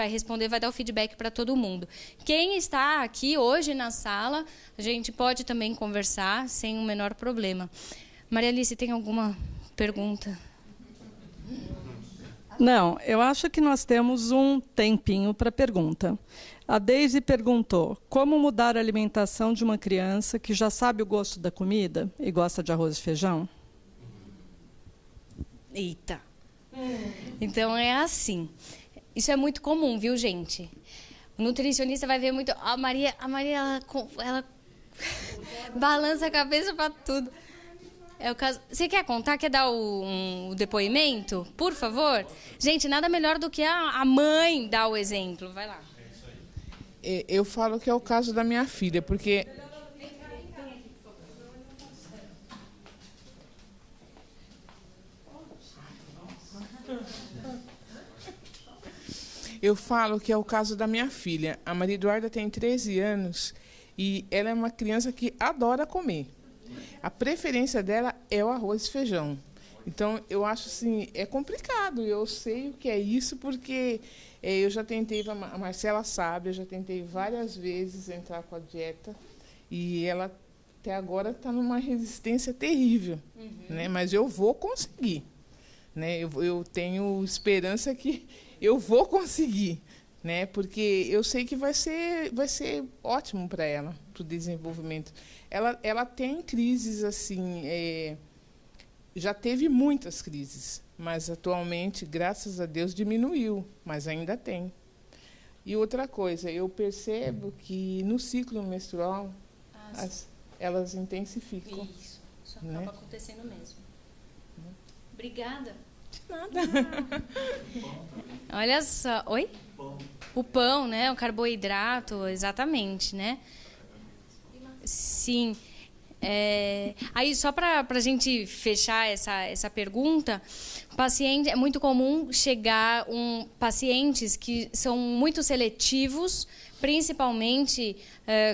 responder, vai dar o feedback para todo mundo. Quem está aqui hoje na sala, a gente pode também conversar sem o menor problema. Maria Alice, tem alguma pergunta? Não, eu acho que nós temos um tempinho para pergunta. A Deise perguntou: como mudar a alimentação de uma criança que já sabe o gosto da comida e gosta de arroz e feijão? Eita. Então é assim. Isso é muito comum, viu, gente? O nutricionista vai ver muito. A Maria ela balança a cabeça para tudo. É o caso. Você quer contar? Quer dar um depoimento? Por favor. Gente, nada melhor do que a mãe dar o exemplo. Vai lá. Eu falo que é o caso da minha filha, porque eu falo que é o caso da minha filha. A Maria Eduarda tem 13 anos e ela é uma criança que adora comer. A preferência dela é o arroz e feijão. Então, eu acho assim, é complicado. Eu sei o que é isso, porque eu já tentei, a Marcela sabe, eu já tentei várias vezes entrar com a dieta e ela até agora está numa resistência terrível, né? Mas eu vou conseguir, né? Eu tenho esperança que eu vou conseguir, né? Porque eu sei que vai ser ótimo para ela, para o desenvolvimento. Ela tem crises assim, já teve muitas crises, mas atualmente, graças a Deus, diminuiu, mas ainda tem. E outra coisa, eu percebo que no ciclo menstrual elas intensificam. Isso acaba acontecendo mesmo. Obrigada. Nada. Olha só. Oi? O pão, né? O carboidrato, exatamente, né? Sim. Aí, só para a gente fechar essa pergunta, paciente, é muito comum chegar pacientes que são muito seletivos, principalmente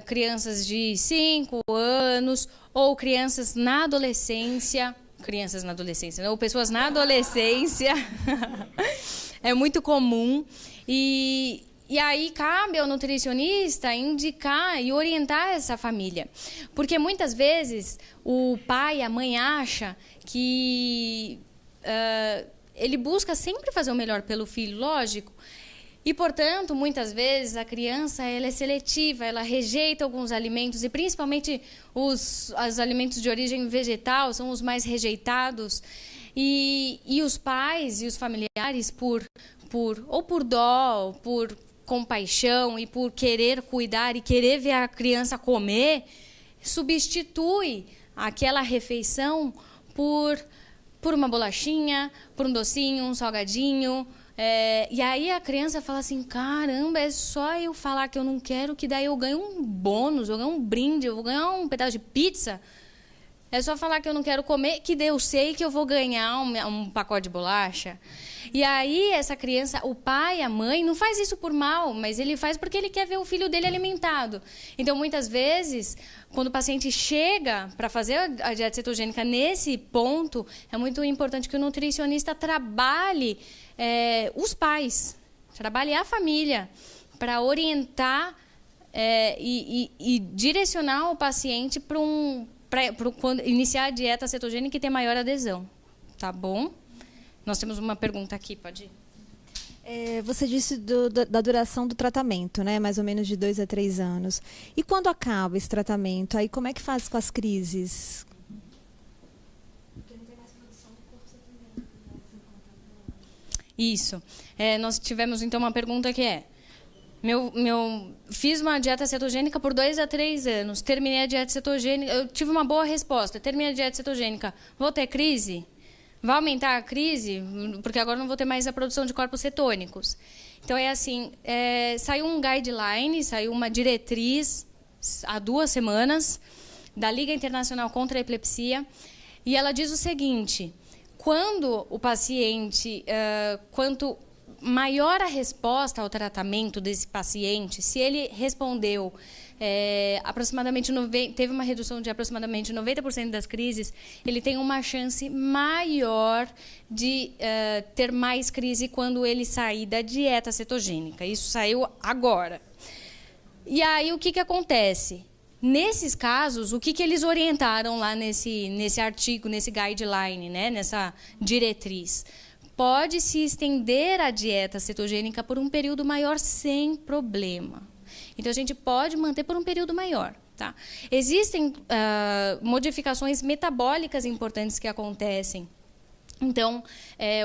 crianças de 5 anos ou crianças na adolescência, não, ou pessoas na adolescência. É muito comum. E aí cabe ao nutricionista indicar e orientar essa família. Porque muitas vezes o pai, a mãe acha que ele busca sempre fazer o melhor pelo filho, lógico. E, portanto, muitas vezes a criança ela é seletiva, ela rejeita alguns alimentos, e principalmente os alimentos de origem vegetal são os mais rejeitados. E os pais e os familiares, ou por dó, ou por compaixão e por querer cuidar e querer ver a criança comer, substitui aquela refeição por uma bolachinha, por um docinho, um salgadinho. E aí a criança fala assim, caramba, é só eu falar que eu não quero, que daí eu ganho um bônus, eu ganho um brinde, eu vou ganhar um pedaço de pizza. É só falar que eu não quero comer, que daí eu sei que eu vou ganhar um pacote de bolacha. E aí essa criança, o pai, a mãe, não faz isso por mal, mas ele faz porque ele quer ver o filho dele alimentado. Então, muitas vezes, quando o paciente chega para fazer a dieta cetogênica nesse ponto, é muito importante que o nutricionista trabalhe os pais, trabalhe a família, para orientar e direcionar o paciente para iniciar a dieta cetogênica e ter maior adesão. Tá bom? Nós temos uma pergunta aqui, pode ir. Você disse da duração do tratamento, né? Mais ou menos de 2 a 3 anos. E quando acaba esse tratamento, aí como é que faz com as crises? Isso. Nós tivemos, então, uma pergunta que fiz uma dieta cetogênica por 2 a 3 anos, terminei a dieta cetogênica, eu tive uma boa resposta, terminei a dieta cetogênica, vou ter crise? Vai aumentar a crise? Porque agora não vou ter mais a produção de corpos cetônicos. Então, saiu um guideline, saiu uma diretriz há 2 semanas da Liga Internacional contra a Epilepsia, e ela diz o seguinte, quando o paciente, quanto maior a resposta ao tratamento desse paciente, se ele respondeu teve uma redução de aproximadamente 90% das crises, ele tem uma chance maior de ter mais crise quando ele sair da dieta cetogênica. Isso saiu agora. E aí, o que acontece? Nesses casos, o que eles orientaram lá nesse artigo, nesse guideline, né, nessa diretriz? Pode-se estender a dieta cetogênica por um período maior sem problema. Então, a gente pode manter por um período maior. Tá? Existem modificações metabólicas importantes que acontecem. Então,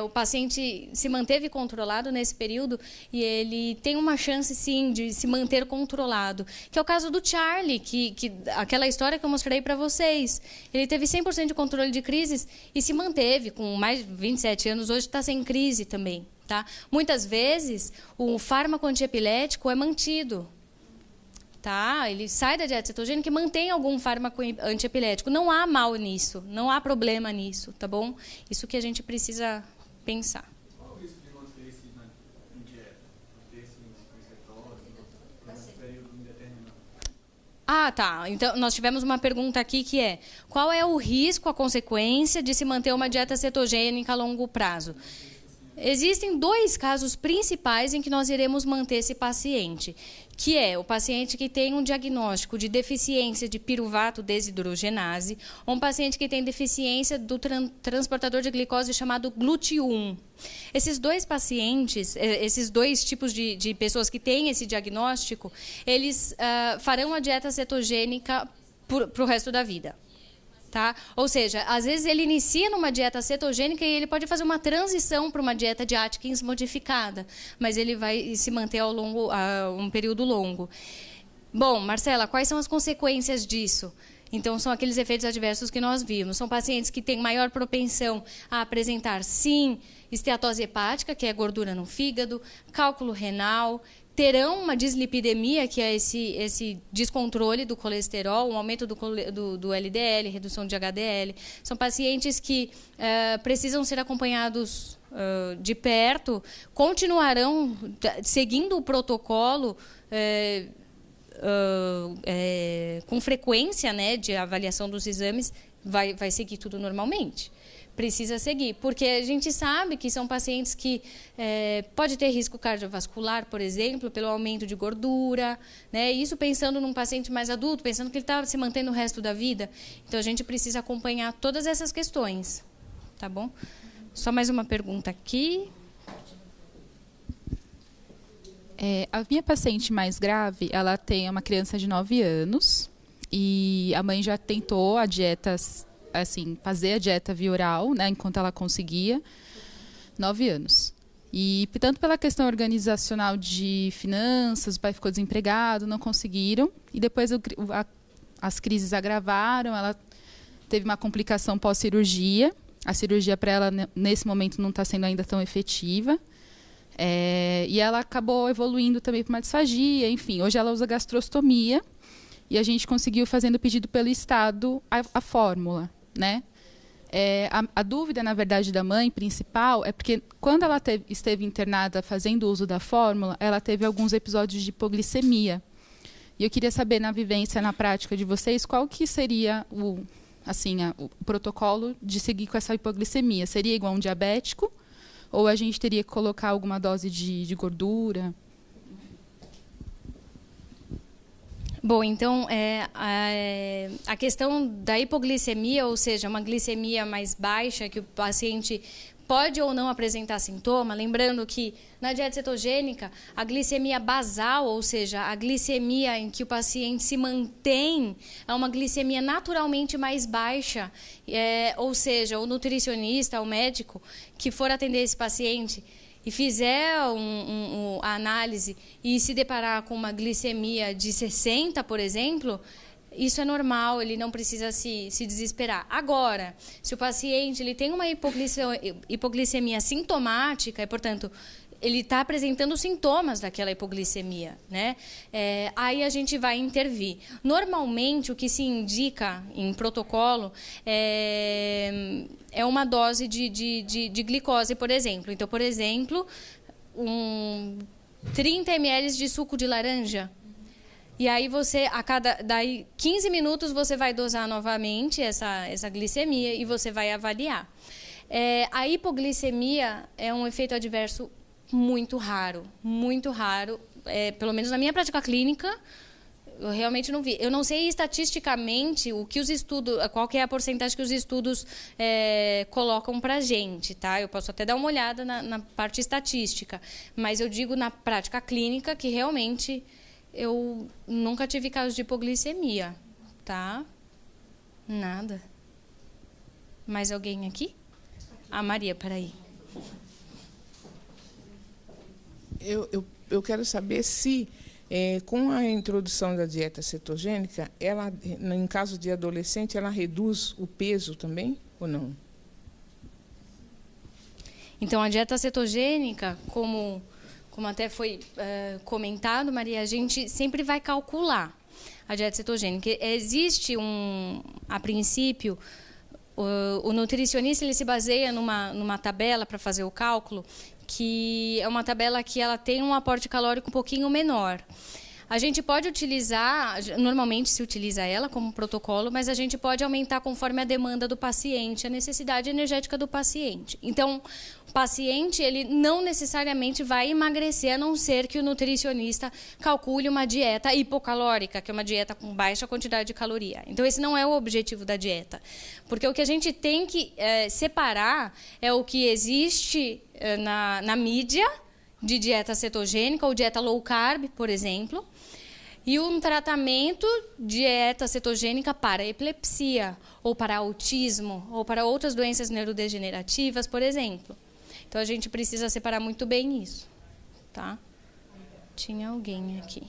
o paciente se manteve controlado nesse período e ele tem uma chance, sim, de se manter controlado. Que é o caso do Charlie, aquela história que eu mostrei para vocês. Ele teve 100% de controle de crises e se manteve, com mais de 27 anos, hoje está sem crise também. Tá? Muitas vezes, o fármaco antiepilético é mantido. Tá? Ele sai da dieta cetogênica e mantém algum fármaco antiepilético. Não há mal nisso, não há problema nisso, tá bom? Isso que a gente precisa pensar. Qual o risco de manter isso em dieta? Manter isso em cetose, nesse período indeterminado? Tá. Então, nós tivemos uma pergunta aqui que é: qual é o risco, a consequência de se manter uma dieta cetogênica a longo prazo? Existem 2 casos principais em que nós iremos manter esse paciente, que é o paciente que tem um diagnóstico de deficiência de piruvato desidrogenase, ou um paciente que tem deficiência do transportador de glicose chamado GLUT1. Esses 2 pacientes, esses 2 tipos de pessoas que têm esse diagnóstico, eles farão a dieta cetogênica para o resto da vida. Tá? Ou seja, às vezes ele inicia numa dieta cetogênica e ele pode fazer uma transição para uma dieta de Atkins modificada, mas ele vai se manter ao longo um período longo. Bom, Marcela, quais são as consequências disso? Então, são aqueles efeitos adversos que nós vimos. São pacientes que têm maior propensão a apresentar, sim, esteatose hepática, que é gordura no fígado, cálculo renal, terão uma dislipidemia, que é esse descontrole do colesterol, um aumento do LDL, redução de HDL. São pacientes que precisam ser acompanhados de perto, continuarão seguindo o protocolo com frequência, né, de avaliação dos exames, vai seguir tudo normalmente. Precisa seguir, porque a gente sabe que são pacientes que pode ter risco cardiovascular, por exemplo, pelo aumento de gordura, né? Isso pensando num paciente mais adulto, pensando que ele está se mantendo o resto da vida. Então, a gente precisa acompanhar todas essas questões, tá bom? Só mais uma pergunta aqui. A minha paciente mais grave, ela tem uma criança de 9 anos e a mãe já tentou a dieta, assim, fazer a dieta via oral, né, enquanto ela conseguia, 9 anos. E tanto pela questão organizacional de finanças, o pai ficou desempregado, não conseguiram. E depois as crises agravaram, ela teve uma complicação pós-cirurgia. A cirurgia para ela, nesse momento, não está sendo ainda tão efetiva. E ela acabou evoluindo também para uma disfagia, enfim. Hoje ela usa gastrostomia e a gente conseguiu, fazendo pedido pelo Estado, a fórmula, né? A dúvida, na verdade, da mãe principal é porque quando ela esteve internada fazendo uso da fórmula, ela teve alguns episódios de hipoglicemia. E eu queria saber, na vivência, na prática de vocês, qual que seria o protocolo de seguir com essa hipoglicemia? Seria igual a um diabético? Ou a gente teria que colocar alguma dose de gordura? Bom, então, a questão da hipoglicemia, ou seja, uma glicemia mais baixa, que o paciente pode ou não apresentar sintoma, lembrando que na dieta cetogênica, a glicemia basal, ou seja, a glicemia em que o paciente se mantém, é uma glicemia naturalmente mais baixa, ou seja, o nutricionista, o médico que for atender esse paciente e fizer a análise e se deparar com uma glicemia de 60, por exemplo, isso é normal, ele não precisa se desesperar. Agora, se o paciente ele tem uma hipoglicemia sintomática, e, portanto, ele está apresentando os daquela hipoglicemia, né? Aí a gente vai intervir. Normalmente, o que se indica em protocolo é uma dose de glicose, por exemplo. Então, por exemplo, 30 ml de suco de laranja. E aí você, daí 15 minutos, você vai dosar novamente essa glicemia e você vai avaliar. A hipoglicemia é um efeito adverso muito raro, pelo menos na minha prática clínica, eu realmente não vi. Eu não sei estatisticamente qual que é a porcentagem que os estudos colocam para a gente, tá? Eu posso até dar uma olhada na parte estatística, mas eu digo na prática clínica que realmente eu nunca tive caso de hipoglicemia, tá? Nada. Mais alguém aqui? A Maria, peraí. Eu quero saber se, com a introdução da dieta cetogênica, ela, em caso de adolescente, ela reduz o peso também ou não? Então, a dieta cetogênica, como até foi comentado, Maria, a gente sempre vai calcular a dieta cetogênica. Existe a princípio, o nutricionista ele se baseia numa tabela para fazer o cálculo, que é uma tabela que ela tem um aporte calórico um pouquinho menor. A gente pode utilizar, normalmente se utiliza ela como protocolo, mas a gente pode aumentar conforme a demanda do paciente, a necessidade energética do paciente. Então, o paciente ele não necessariamente vai emagrecer, a não ser que o nutricionista calcule uma dieta hipocalórica, que é uma dieta com baixa quantidade de caloria. Então, esse não é o objetivo da dieta. Porque o que a gente tem que separar é o que existe na mídia, de dieta cetogênica ou dieta low carb, por exemplo, e um tratamento de dieta cetogênica para epilepsia, ou para autismo, ou para outras doenças neurodegenerativas, por exemplo. Então, a gente precisa separar muito bem isso, tá? Tinha alguém aqui.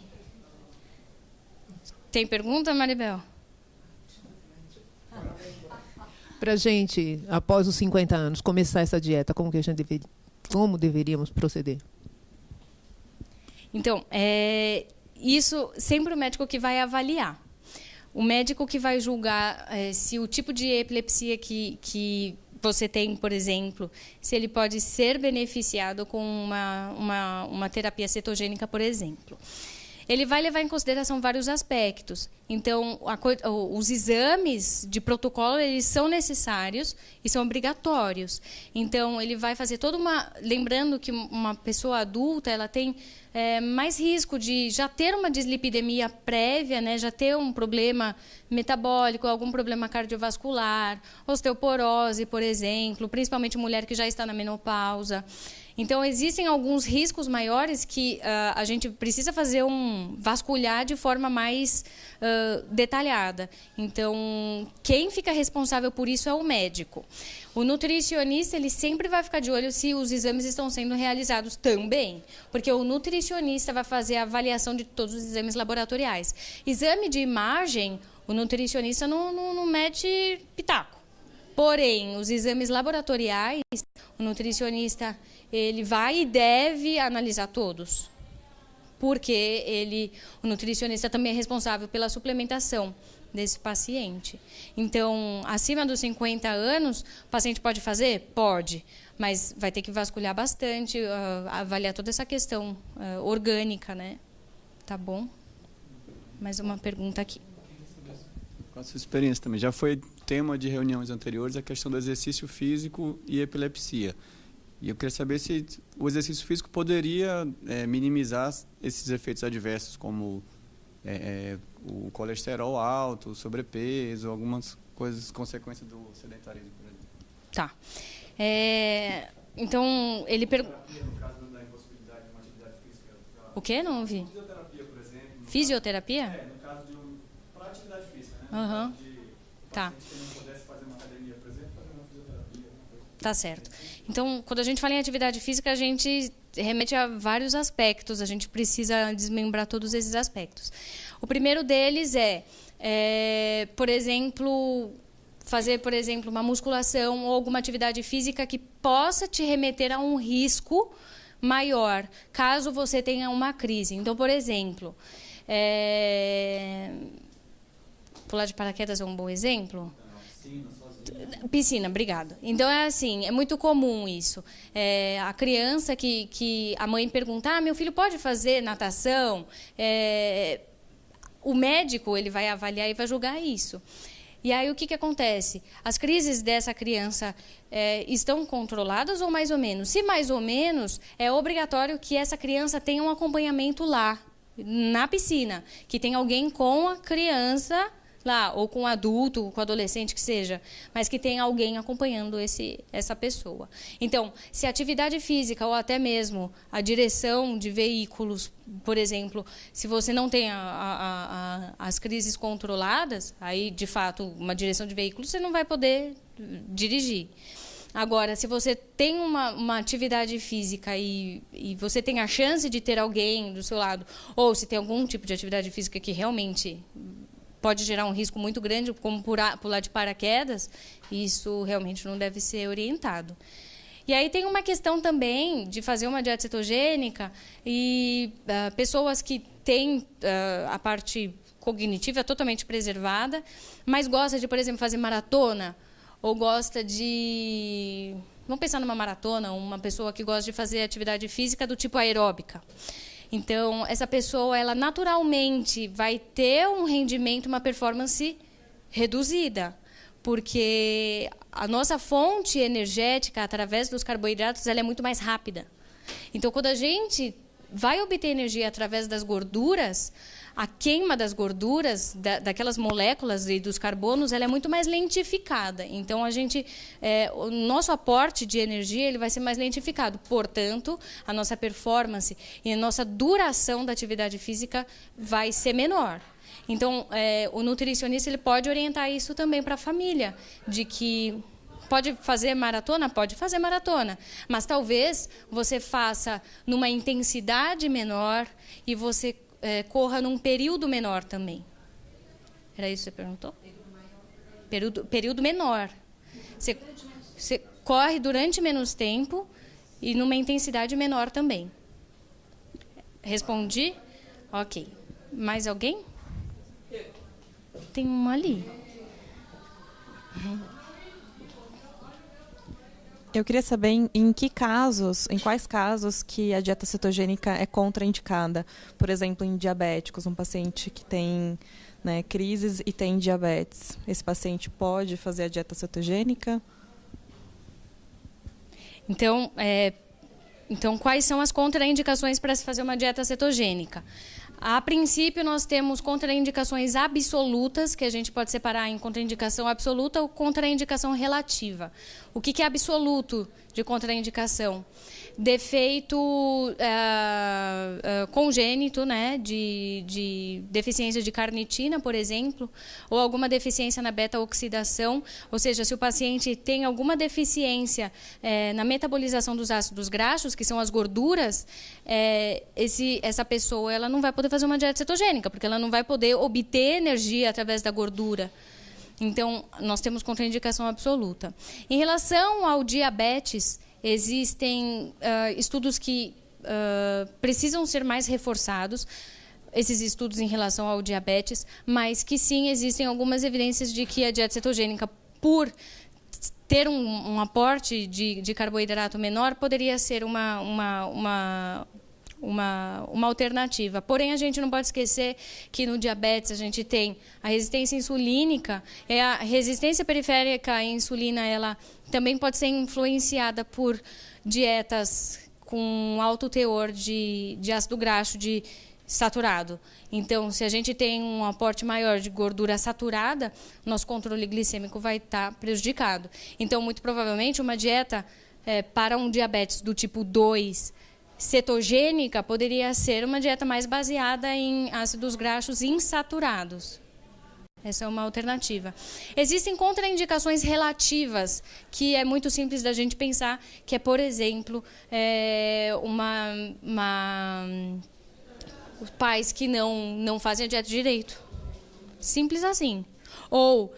Tem pergunta, Maribel? Para a gente, após os 50 anos, começar essa dieta, como deveríamos proceder? Então, isso sempre o médico que vai avaliar. O médico que vai julgar se o tipo de epilepsia que você tem, por exemplo, se ele pode ser beneficiado com uma terapia cetogênica, por exemplo. Ele vai levar em consideração vários aspectos. Então, os exames de protocolo, eles são necessários e são obrigatórios. Então, ele vai fazer toda uma... Lembrando que uma pessoa adulta, ela tem mais risco de já ter uma dislipidemia prévia, né, já ter um problema metabólico, algum problema cardiovascular, osteoporose, por exemplo, principalmente mulher que já está na menopausa. Então, existem alguns riscos maiores que a gente precisa fazer vasculhar de forma mais detalhada. Então, quem fica responsável por isso é o médico. O nutricionista, ele sempre vai ficar de olho se os exames estão sendo realizados também, porque o nutricionista vai fazer a avaliação de todos os exames laboratoriais. Exame de imagem, o nutricionista não mete pitaco. Porém, os exames laboratoriais, o nutricionista ele vai e deve analisar todos, porque o nutricionista também é responsável pela suplementação desse paciente. Então, acima dos 50 anos, o paciente pode fazer? Pode, mas vai ter que vasculhar bastante, avaliar toda essa questão orgânica, né? Tá bom? Mais uma pergunta aqui. Com a sua experiência também, já foi tema de reuniões anteriores a questão do exercício físico e epilepsia. E eu queria saber se o exercício físico poderia minimizar esses efeitos adversos, como o colesterol alto, o sobrepeso, algumas coisas, consequências do sedentarismo, por exemplo. Tá. Então, ele pergunta... No caso da impossibilidade de uma atividade física. O quê? Não ouvi. Fisioterapia, por exemplo. Fisioterapia? No caso para atividade física, né? Aham. Tá. Se não pudesse fazer uma academia, por exemplo, fazer uma fisioterapia. Tá certo. Então, quando a gente fala em atividade física, a gente remete a vários aspectos, a gente precisa desmembrar todos esses aspectos. O primeiro deles por exemplo, fazer, por exemplo, uma musculação ou alguma atividade física que possa te remeter a um risco maior, caso você tenha uma crise. Então, por exemplo, pular de paraquedas é um bom exemplo? Piscina, obrigado. Então, é muito comum isso. A criança que a mãe pergunta, meu filho pode fazer natação? O médico ele vai avaliar e vai julgar isso. E aí, o que acontece? As crises dessa criança estão controladas ou mais ou menos? Se mais ou menos, é obrigatório que essa criança tenha um acompanhamento lá, na piscina, que tem alguém com a criança lá, ou com o adulto, com o adolescente, que seja, mas que tenha alguém acompanhando essa pessoa. Então, se a atividade física ou até mesmo a direção de veículos, por exemplo, se você não tem as crises controladas, aí, de fato, uma direção de veículos, você não vai poder dirigir. Agora, se você tem uma atividade física e você tem a chance de ter alguém do seu lado, ou se tem algum tipo de atividade física que realmente pode gerar um risco muito grande, como pular de paraquedas, isso realmente não deve ser orientado. E aí tem uma questão também de fazer uma dieta cetogênica e pessoas que têm a parte cognitiva totalmente preservada, mas gosta de, por exemplo, fazer maratona, ou gosta de... Vamos pensar numa maratona, uma pessoa que gosta de fazer atividade física do tipo aeróbica. Então, essa pessoa, ela naturalmente vai ter um rendimento, uma performance reduzida, porque a nossa fonte energética, através dos carboidratos, ela é muito mais rápida. Então, quando a gente vai obter energia através das gorduras, a queima das gorduras, daquelas moléculas e dos carbonos, ela é muito mais lentificada. Então, o nosso aporte de energia ele vai ser mais lentificado. Portanto, a nossa performance e a nossa duração da atividade física vai ser menor. Então, o nutricionista ele pode orientar isso também para a família, de que pode fazer maratona? Pode fazer maratona, mas talvez você faça numa intensidade menor e você corra num período menor também. Era isso que você perguntou? Período menor. Você corre durante menos tempo e numa intensidade menor também. Respondi? Ok. Mais alguém? Tem uma ali. Eu queria saber em quais casos que a dieta cetogênica é contraindicada. Por exemplo, em diabéticos, um paciente que tem, né, crises e tem diabetes. Esse paciente pode fazer a dieta cetogênica? Então, quais são as contraindicações para se fazer uma dieta cetogênica? A princípio, nós temos contraindicações absolutas, que a gente pode separar em contraindicação absoluta ou contraindicação relativa. O que é absoluto de contraindicação? Defeito congênito, né, de deficiência de carnitina, por exemplo, ou alguma deficiência na beta-oxidação, ou seja, se o paciente tem alguma deficiência na metabolização dos ácidos graxos, que são as gorduras, essa pessoa ela não vai poder fazer uma dieta cetogênica, porque ela não vai poder obter energia através da gordura. Então, nós temos contraindicação absoluta. Em relação ao diabetes, existem estudos que precisam ser mais reforçados, esses estudos em relação ao diabetes, mas que sim, existem algumas evidências de que a dieta cetogênica, por ter um aporte de carboidrato menor, poderia ser uma alternativa. Porém, a gente não pode esquecer que no diabetes a gente tem a resistência insulínica, a resistência periférica à insulina, ela também pode ser influenciada por dietas com alto teor de ácido graxo saturado. Então, se a gente tem um aporte maior de gordura saturada, nosso controle glicêmico vai estar prejudicado. Então, muito provavelmente, uma dieta para um diabetes do tipo 2, cetogênica, poderia ser uma dieta mais baseada em ácidos graxos insaturados. Essa é uma alternativa. Existem contraindicações relativas, que é muito simples da gente pensar, que é, por exemplo, os pais que não fazem a dieta direito. Simples assim. Ou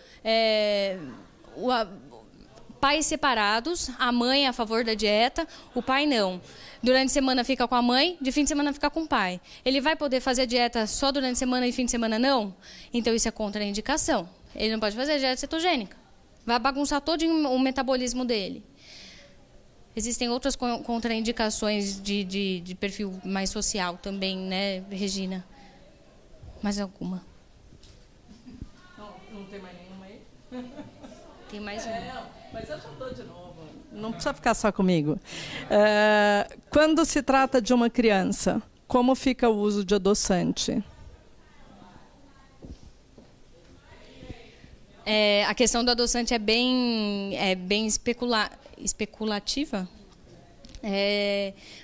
pais separados, a mãe é a favor da dieta, o pai não. Durante a semana fica com a mãe, de fim de semana fica com o pai. Ele vai poder fazer a dieta só durante a semana e fim de semana não? Então isso é contraindicação. Ele não pode fazer a dieta cetogênica. Vai bagunçar todo o metabolismo dele. Existem outras contraindicações de perfil mais social também, né, Regina? Mais alguma? Não tem mais nenhuma aí? Tem mais uma. Mas eu já estou de novo. Não precisa ficar só comigo. Quando se trata de uma criança, como fica o uso de adoçante? A questão do adoçante é bem especulativa.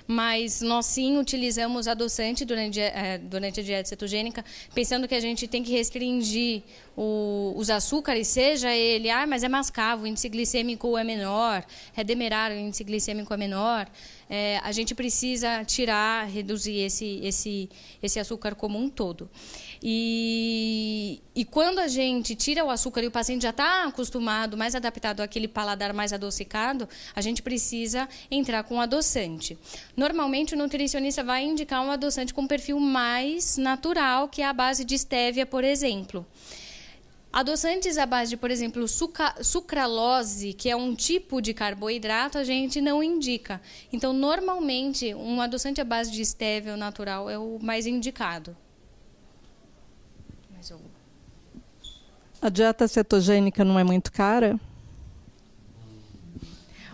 Mas nós sim utilizamos adoçante durante a dieta cetogênica, pensando que a gente tem que restringir os açúcares, seja ele, mas é mascavo, o índice glicêmico é menor, é demerara, o índice glicêmico é menor. A gente precisa reduzir esse açúcar como um todo. E quando a gente tira o açúcar e o paciente já está acostumado, mais adaptado àquele paladar mais adocicado, a gente precisa entrar com adoçante. Normalmente, o nutricionista vai indicar um adoçante com perfil mais natural, que é a base de estévia, por exemplo. Adoçantes à base de, por exemplo, sucralose, que é um tipo de carboidrato, a gente não indica. Então, normalmente, um adoçante à base de estévia natural é o mais indicado. Mais algum? A dieta cetogênica não é muito cara?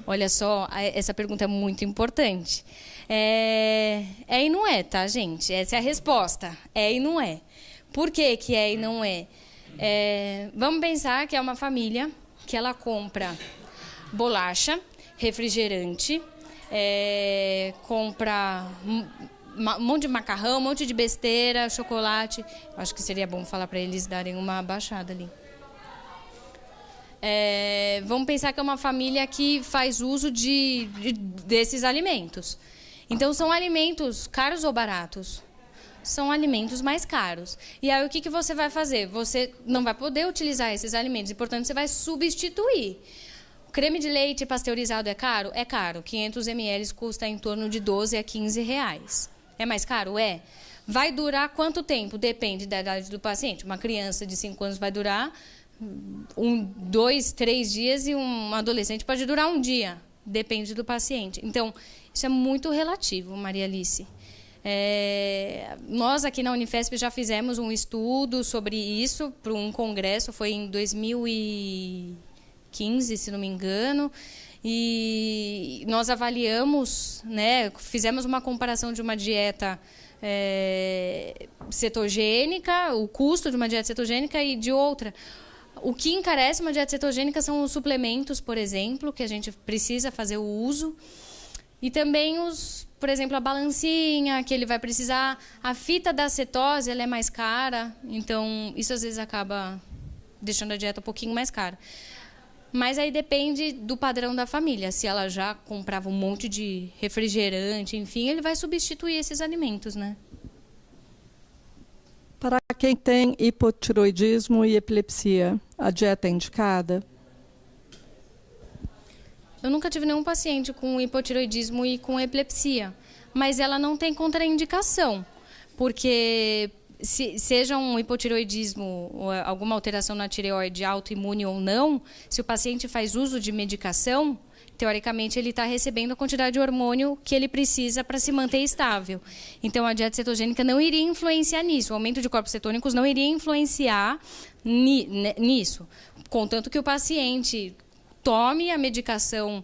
Olha só, essa pergunta é muito importante. E não é, tá, gente? Essa é a resposta. É e não é. Por que que é e não é? Vamos pensar que é uma família que ela compra bolacha, refrigerante, compra um monte de macarrão, um monte de besteira, chocolate. Acho que seria bom falar para eles darem uma baixada ali. Vamos pensar que é uma família que faz uso desses alimentos. Então, são alimentos caros ou baratos? São alimentos mais caros. E aí, o que você vai fazer? Você não vai poder utilizar esses alimentos e, portanto, você vai substituir. creme de leite pasteurizado é caro? É caro. 500 ml custa em torno de 12 a 15 reais. É mais caro? É. Vai durar quanto tempo? Depende da idade do paciente. Uma criança de 5 anos vai durar 2, 3 dias e um adolescente pode durar um dia. Depende do paciente. Então, isso é muito relativo, Maria Alice. Nós aqui na Unifesp já fizemos um estudo sobre isso para um congresso, foi em 2015, se não me engano, e nós avaliamos, né, fizemos uma comparação de uma dieta cetogênica, o custo de uma dieta cetogênica e de outra. O que encarece uma dieta cetogênica são os suplementos, por exemplo, que a gente precisa fazer o uso. E também, por exemplo, a balancinha, que ele vai precisar. A fita da cetose, ela é mais cara, então isso às vezes acaba deixando a dieta um pouquinho mais cara. Mas aí depende do padrão da família. Se ela já comprava um monte de refrigerante, enfim, ele vai substituir esses alimentos, né? Para quem tem hipotiroidismo e epilepsia, a dieta é indicada? Eu nunca tive nenhum paciente com hipotiroidismo e com epilepsia, mas ela não tem contraindicação, porque seja um hipotiroidismo ou alguma alteração na tireoide autoimune ou não, se o paciente faz uso de medicação, teoricamente ele está recebendo a quantidade de hormônio que ele precisa para se manter estável. Então a dieta cetogênica não iria influenciar nisso, o aumento de corpos cetônicos não iria influenciar nisso, contanto que o paciente tome a medicação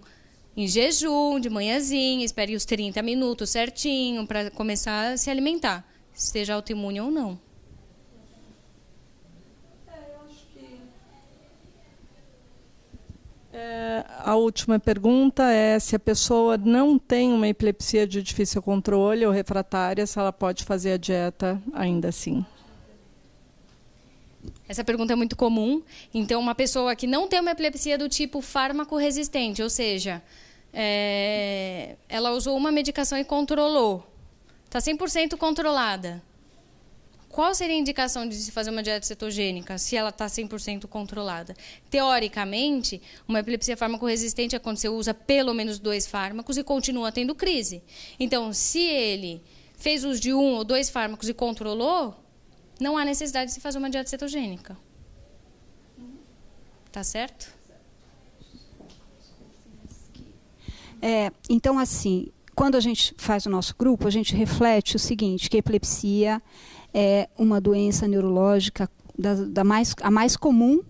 em jejum, de manhãzinha, espere os 30 minutos certinho para começar a se alimentar, seja autoimune ou não. A última pergunta é se a pessoa não tem uma epilepsia de difícil controle ou refratária, se ela pode fazer a dieta ainda assim. Essa pergunta é muito comum. Então, uma pessoa que não tem uma epilepsia do tipo fármaco resistente, ou seja, ela usou uma medicação e controlou, está 100% controlada. Qual seria a indicação de se fazer uma dieta cetogênica se ela está 100% controlada? Teoricamente, uma epilepsia farmacorresistente é quando você usa pelo menos 2 fármacos e continua tendo crise. Então, se ele fez uso de 1 ou 2 fármacos e controlou, não há necessidade de se fazer uma dieta cetogênica. Tá certo? Então, assim, quando a gente faz o nosso grupo, a gente reflete o seguinte, que a epilepsia é uma doença neurológica a mais comum,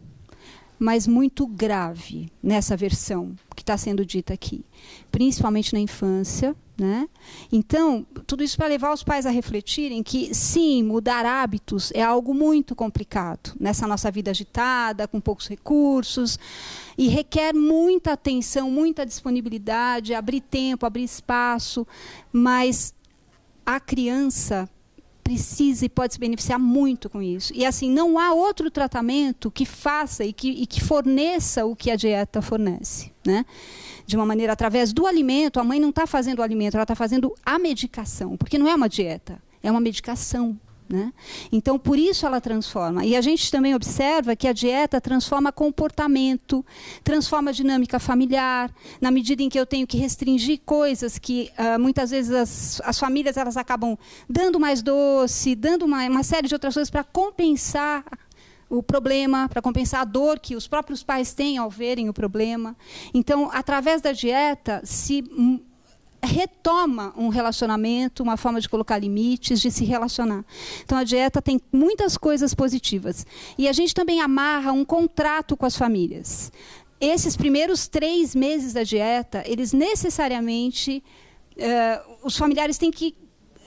mas muito grave nessa versão que está sendo dita aqui, principalmente na infância, né? Então, tudo isso para levar os pais a refletirem que, sim, mudar hábitos é algo muito complicado nessa nossa vida agitada, com poucos recursos, e requer muita atenção, muita disponibilidade, abrir tempo, abrir espaço, mas a criança precisa e pode se beneficiar muito com isso. E assim, não há outro tratamento que faça e que forneça o que a dieta fornece, né? De uma maneira, através do alimento, a mãe não está fazendo o alimento, ela está fazendo a medicação, porque não é uma dieta, é uma medicação, né? Então, por isso ela transforma. E a gente também observa que a dieta transforma comportamento, transforma a dinâmica familiar, na medida em que eu tenho que restringir coisas que muitas vezes as famílias elas acabam dando mais doce, dando uma série de outras coisas para compensar o problema, para compensar a dor que os próprios pais têm ao verem o problema. Então, através da dieta, se retoma um relacionamento, uma forma de colocar limites, de se relacionar. Então, a dieta tem muitas coisas positivas. E a gente também amarra um contrato com as famílias. Esses primeiros 3 meses da dieta, eles necessariamente, os familiares têm que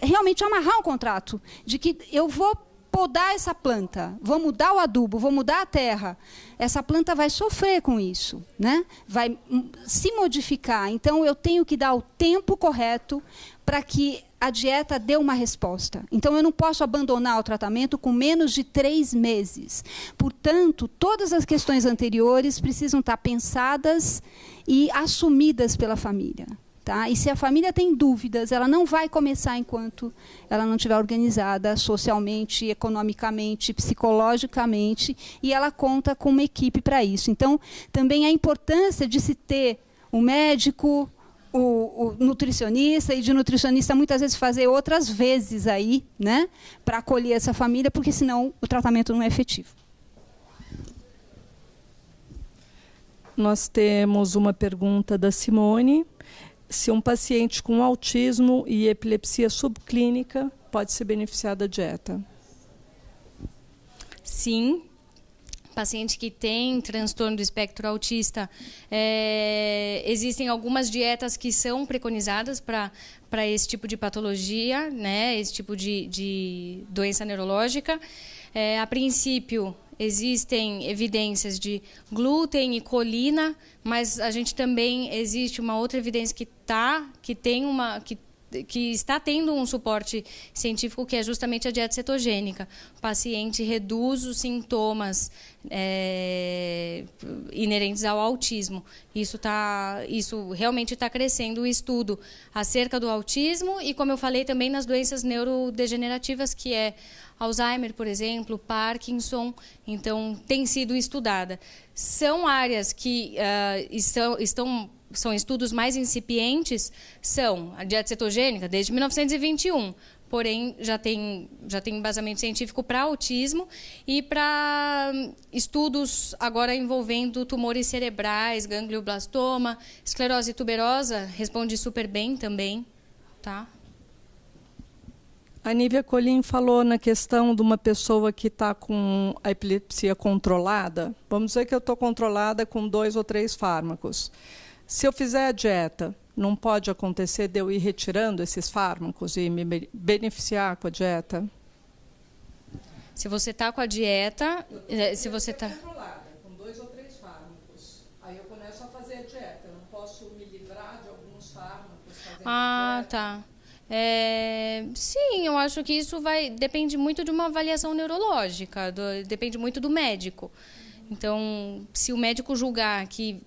realmente amarrar um contrato de que eu vou podar essa planta, vou mudar o adubo, vou mudar a terra. Essa planta vai sofrer com isso, né? Vai se modificar. Então, eu tenho que dar o tempo correto para que a dieta dê uma resposta. Então, eu não posso abandonar o tratamento com menos de 3 meses. Portanto, todas as questões anteriores precisam estar pensadas e assumidas pela família. Tá? E se a família tem dúvidas, ela não vai começar enquanto ela não estiver organizada socialmente, economicamente, psicologicamente, e ela conta com uma equipe para isso. Então, também a importância de se ter o médico, o nutricionista, e de nutricionista muitas vezes fazer outras vezes aí, né, para acolher essa família, porque senão o tratamento não é efetivo. Nós temos uma pergunta da Simone. Se um paciente com autismo e epilepsia subclínica pode se beneficiar da dieta? Sim. Paciente que tem transtorno do espectro autista, existem algumas dietas que são preconizadas para esse tipo de patologia, né, esse tipo de doença neurológica. A princípio, existem evidências de glúten e colina, mas a gente também existe uma outra evidência que está tendo um suporte científico, que é justamente a dieta cetogênica. O paciente reduz os sintomas inerentes ao autismo. Isso realmente está crescendo o estudo acerca do autismo e, como eu falei, também nas doenças neurodegenerativas, que é Alzheimer, por exemplo, Parkinson. Então, tem sido estudada. São áreas que são estudos mais incipientes, são a dieta cetogênica desde 1921, porém já tem embasamento científico para autismo e para estudos agora envolvendo tumores cerebrais, ganglioblastoma, esclerose tuberosa, responde super bem também, tá? A Nívia Colim falou na questão de uma pessoa que está com a epilepsia controlada. Vamos dizer que eu estou controlada com 2 ou 3 fármacos. Se eu fizer a dieta, não pode acontecer de eu ir retirando esses fármacos e me beneficiar com a dieta? Se você está com a dieta, se você está controlada com 2 ou 3 fármacos, aí eu começo a fazer a dieta. Eu não posso me livrar de alguns fármacos fazendo a dieta. Tá. Sim, eu acho que isso depende muito de uma avaliação neurológica, depende muito do médico. Então, se o médico julgar que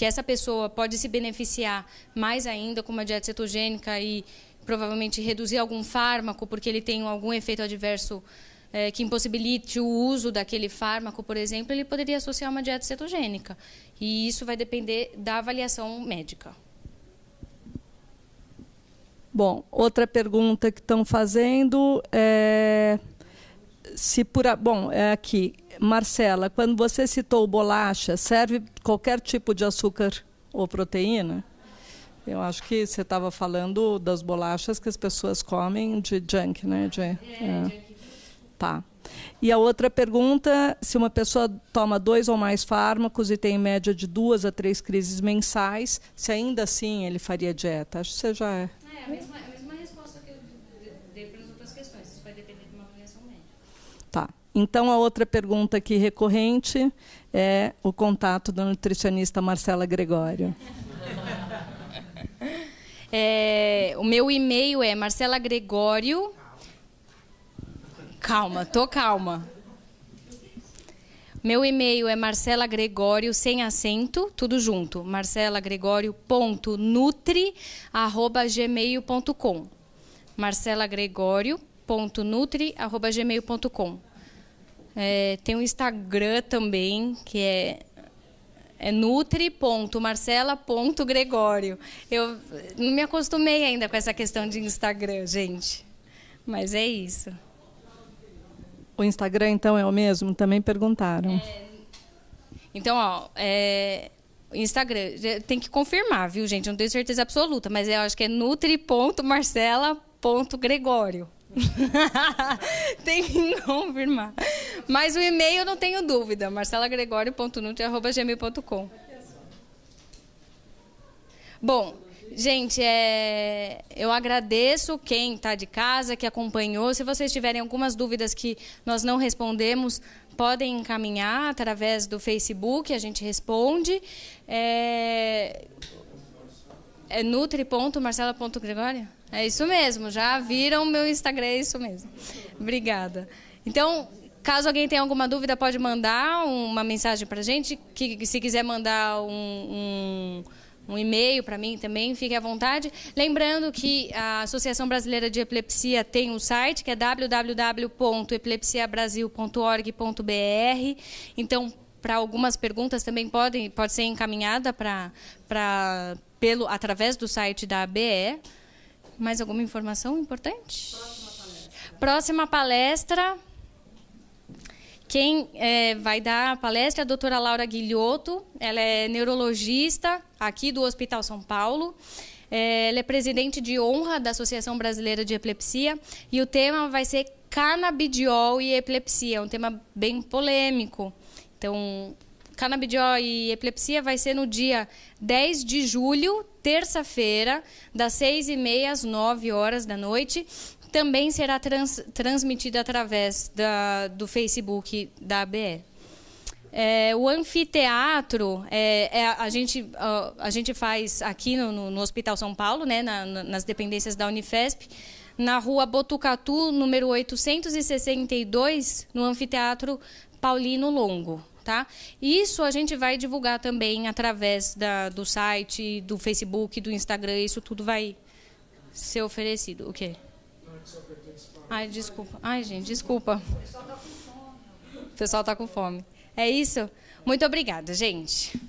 essa pessoa pode se beneficiar mais ainda com uma dieta cetogênica e provavelmente reduzir algum fármaco, porque ele tem algum efeito adverso que impossibilite o uso daquele fármaco, por exemplo, ele poderia associar uma dieta cetogênica. E isso vai depender da avaliação médica. Bom, outra pergunta que estão fazendo é aqui, Marcela, quando você citou bolacha, serve qualquer tipo de açúcar ou proteína? Eu acho que você estava falando das bolachas que as pessoas comem de junk, né? Tá. E a outra pergunta, se uma pessoa toma 2 ou mais fármacos e tem em média de 2 a 3 crises mensais, se ainda assim ele faria dieta? Acho que você já é. A mesma resposta que eu dei para as outras questões. Isso vai depender de uma avaliação médica. Tá. Então, a outra pergunta aqui recorrente é o contato da nutricionista Marcela Gregório. O meu e-mail é Marcela Gregório. Calma. Meu e-mail é Marcela Gregório, sem acento, tudo junto. marcelagregorio.nutri@gmail.com. marcelagregorio.nutri@gmail.com. Tem um Instagram também, que é nutri.marcela.gregório. Eu não me acostumei ainda com essa questão de Instagram, gente. Mas é isso. O Instagram, então, é o mesmo? Também perguntaram. Então, o Instagram, tem que confirmar, viu, gente? Eu não tenho certeza absoluta, mas eu acho que é nutri.marcela.gregório. Tem que confirmar. Mas o e-mail eu não tenho dúvida, marcelagregorio.nutri@gmail.com. Bom, gente, eu agradeço quem está de casa, que acompanhou. Se vocês tiverem algumas dúvidas que nós não respondemos, podem encaminhar através do Facebook, a gente responde. É nutri.marcela.gregório? É isso mesmo, já viram meu Instagram, é isso mesmo. Obrigada. Então, caso alguém tenha alguma dúvida, pode mandar uma mensagem para a gente. Se quiser mandar um e-mail para mim também, fique à vontade. Lembrando que a Associação Brasileira de Epilepsia tem um site, que é www.epilepsiabrasil.org.br. Então, para algumas perguntas também pode ser encaminhada através do site da ABE. Mais alguma informação importante? Próxima palestra. Quem vai dar a palestra é a doutora Laura Guilhoto. Ela é neurologista aqui do Hospital São Paulo. Ela é presidente de honra da Associação Brasileira de Epilepsia. E o tema vai ser canabidiol e epilepsia. É um tema bem polêmico. Então, canabidiol e epilepsia vai ser no dia 10 de julho, terça-feira, das 6h30 às 9h da noite. Também será transmitida através do Facebook da ABE. O anfiteatro, a gente faz aqui no Hospital São Paulo, né, nas dependências da Unifesp, na rua Botucatu, número 862, no anfiteatro Paulino Longo. Tá? Isso a gente vai divulgar também através do site, do Facebook, do Instagram. Isso tudo vai ser oferecido. O quê? Ai, desculpa. Ai, gente, desculpa. O pessoal está com fome. É isso? Muito obrigada, gente.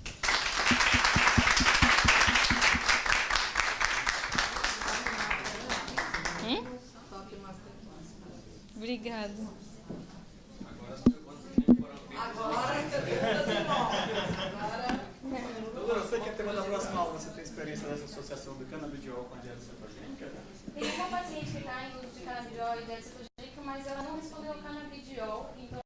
Obrigada. Doutora, você quer ter uma da próxima aula? Você tem experiência nessa associação do canabidiol com a dieta cetogênica? Tem uma paciente que está em uso de canabidiol e dieta cetogênica, mas ela não respondeu ao canabidiol, então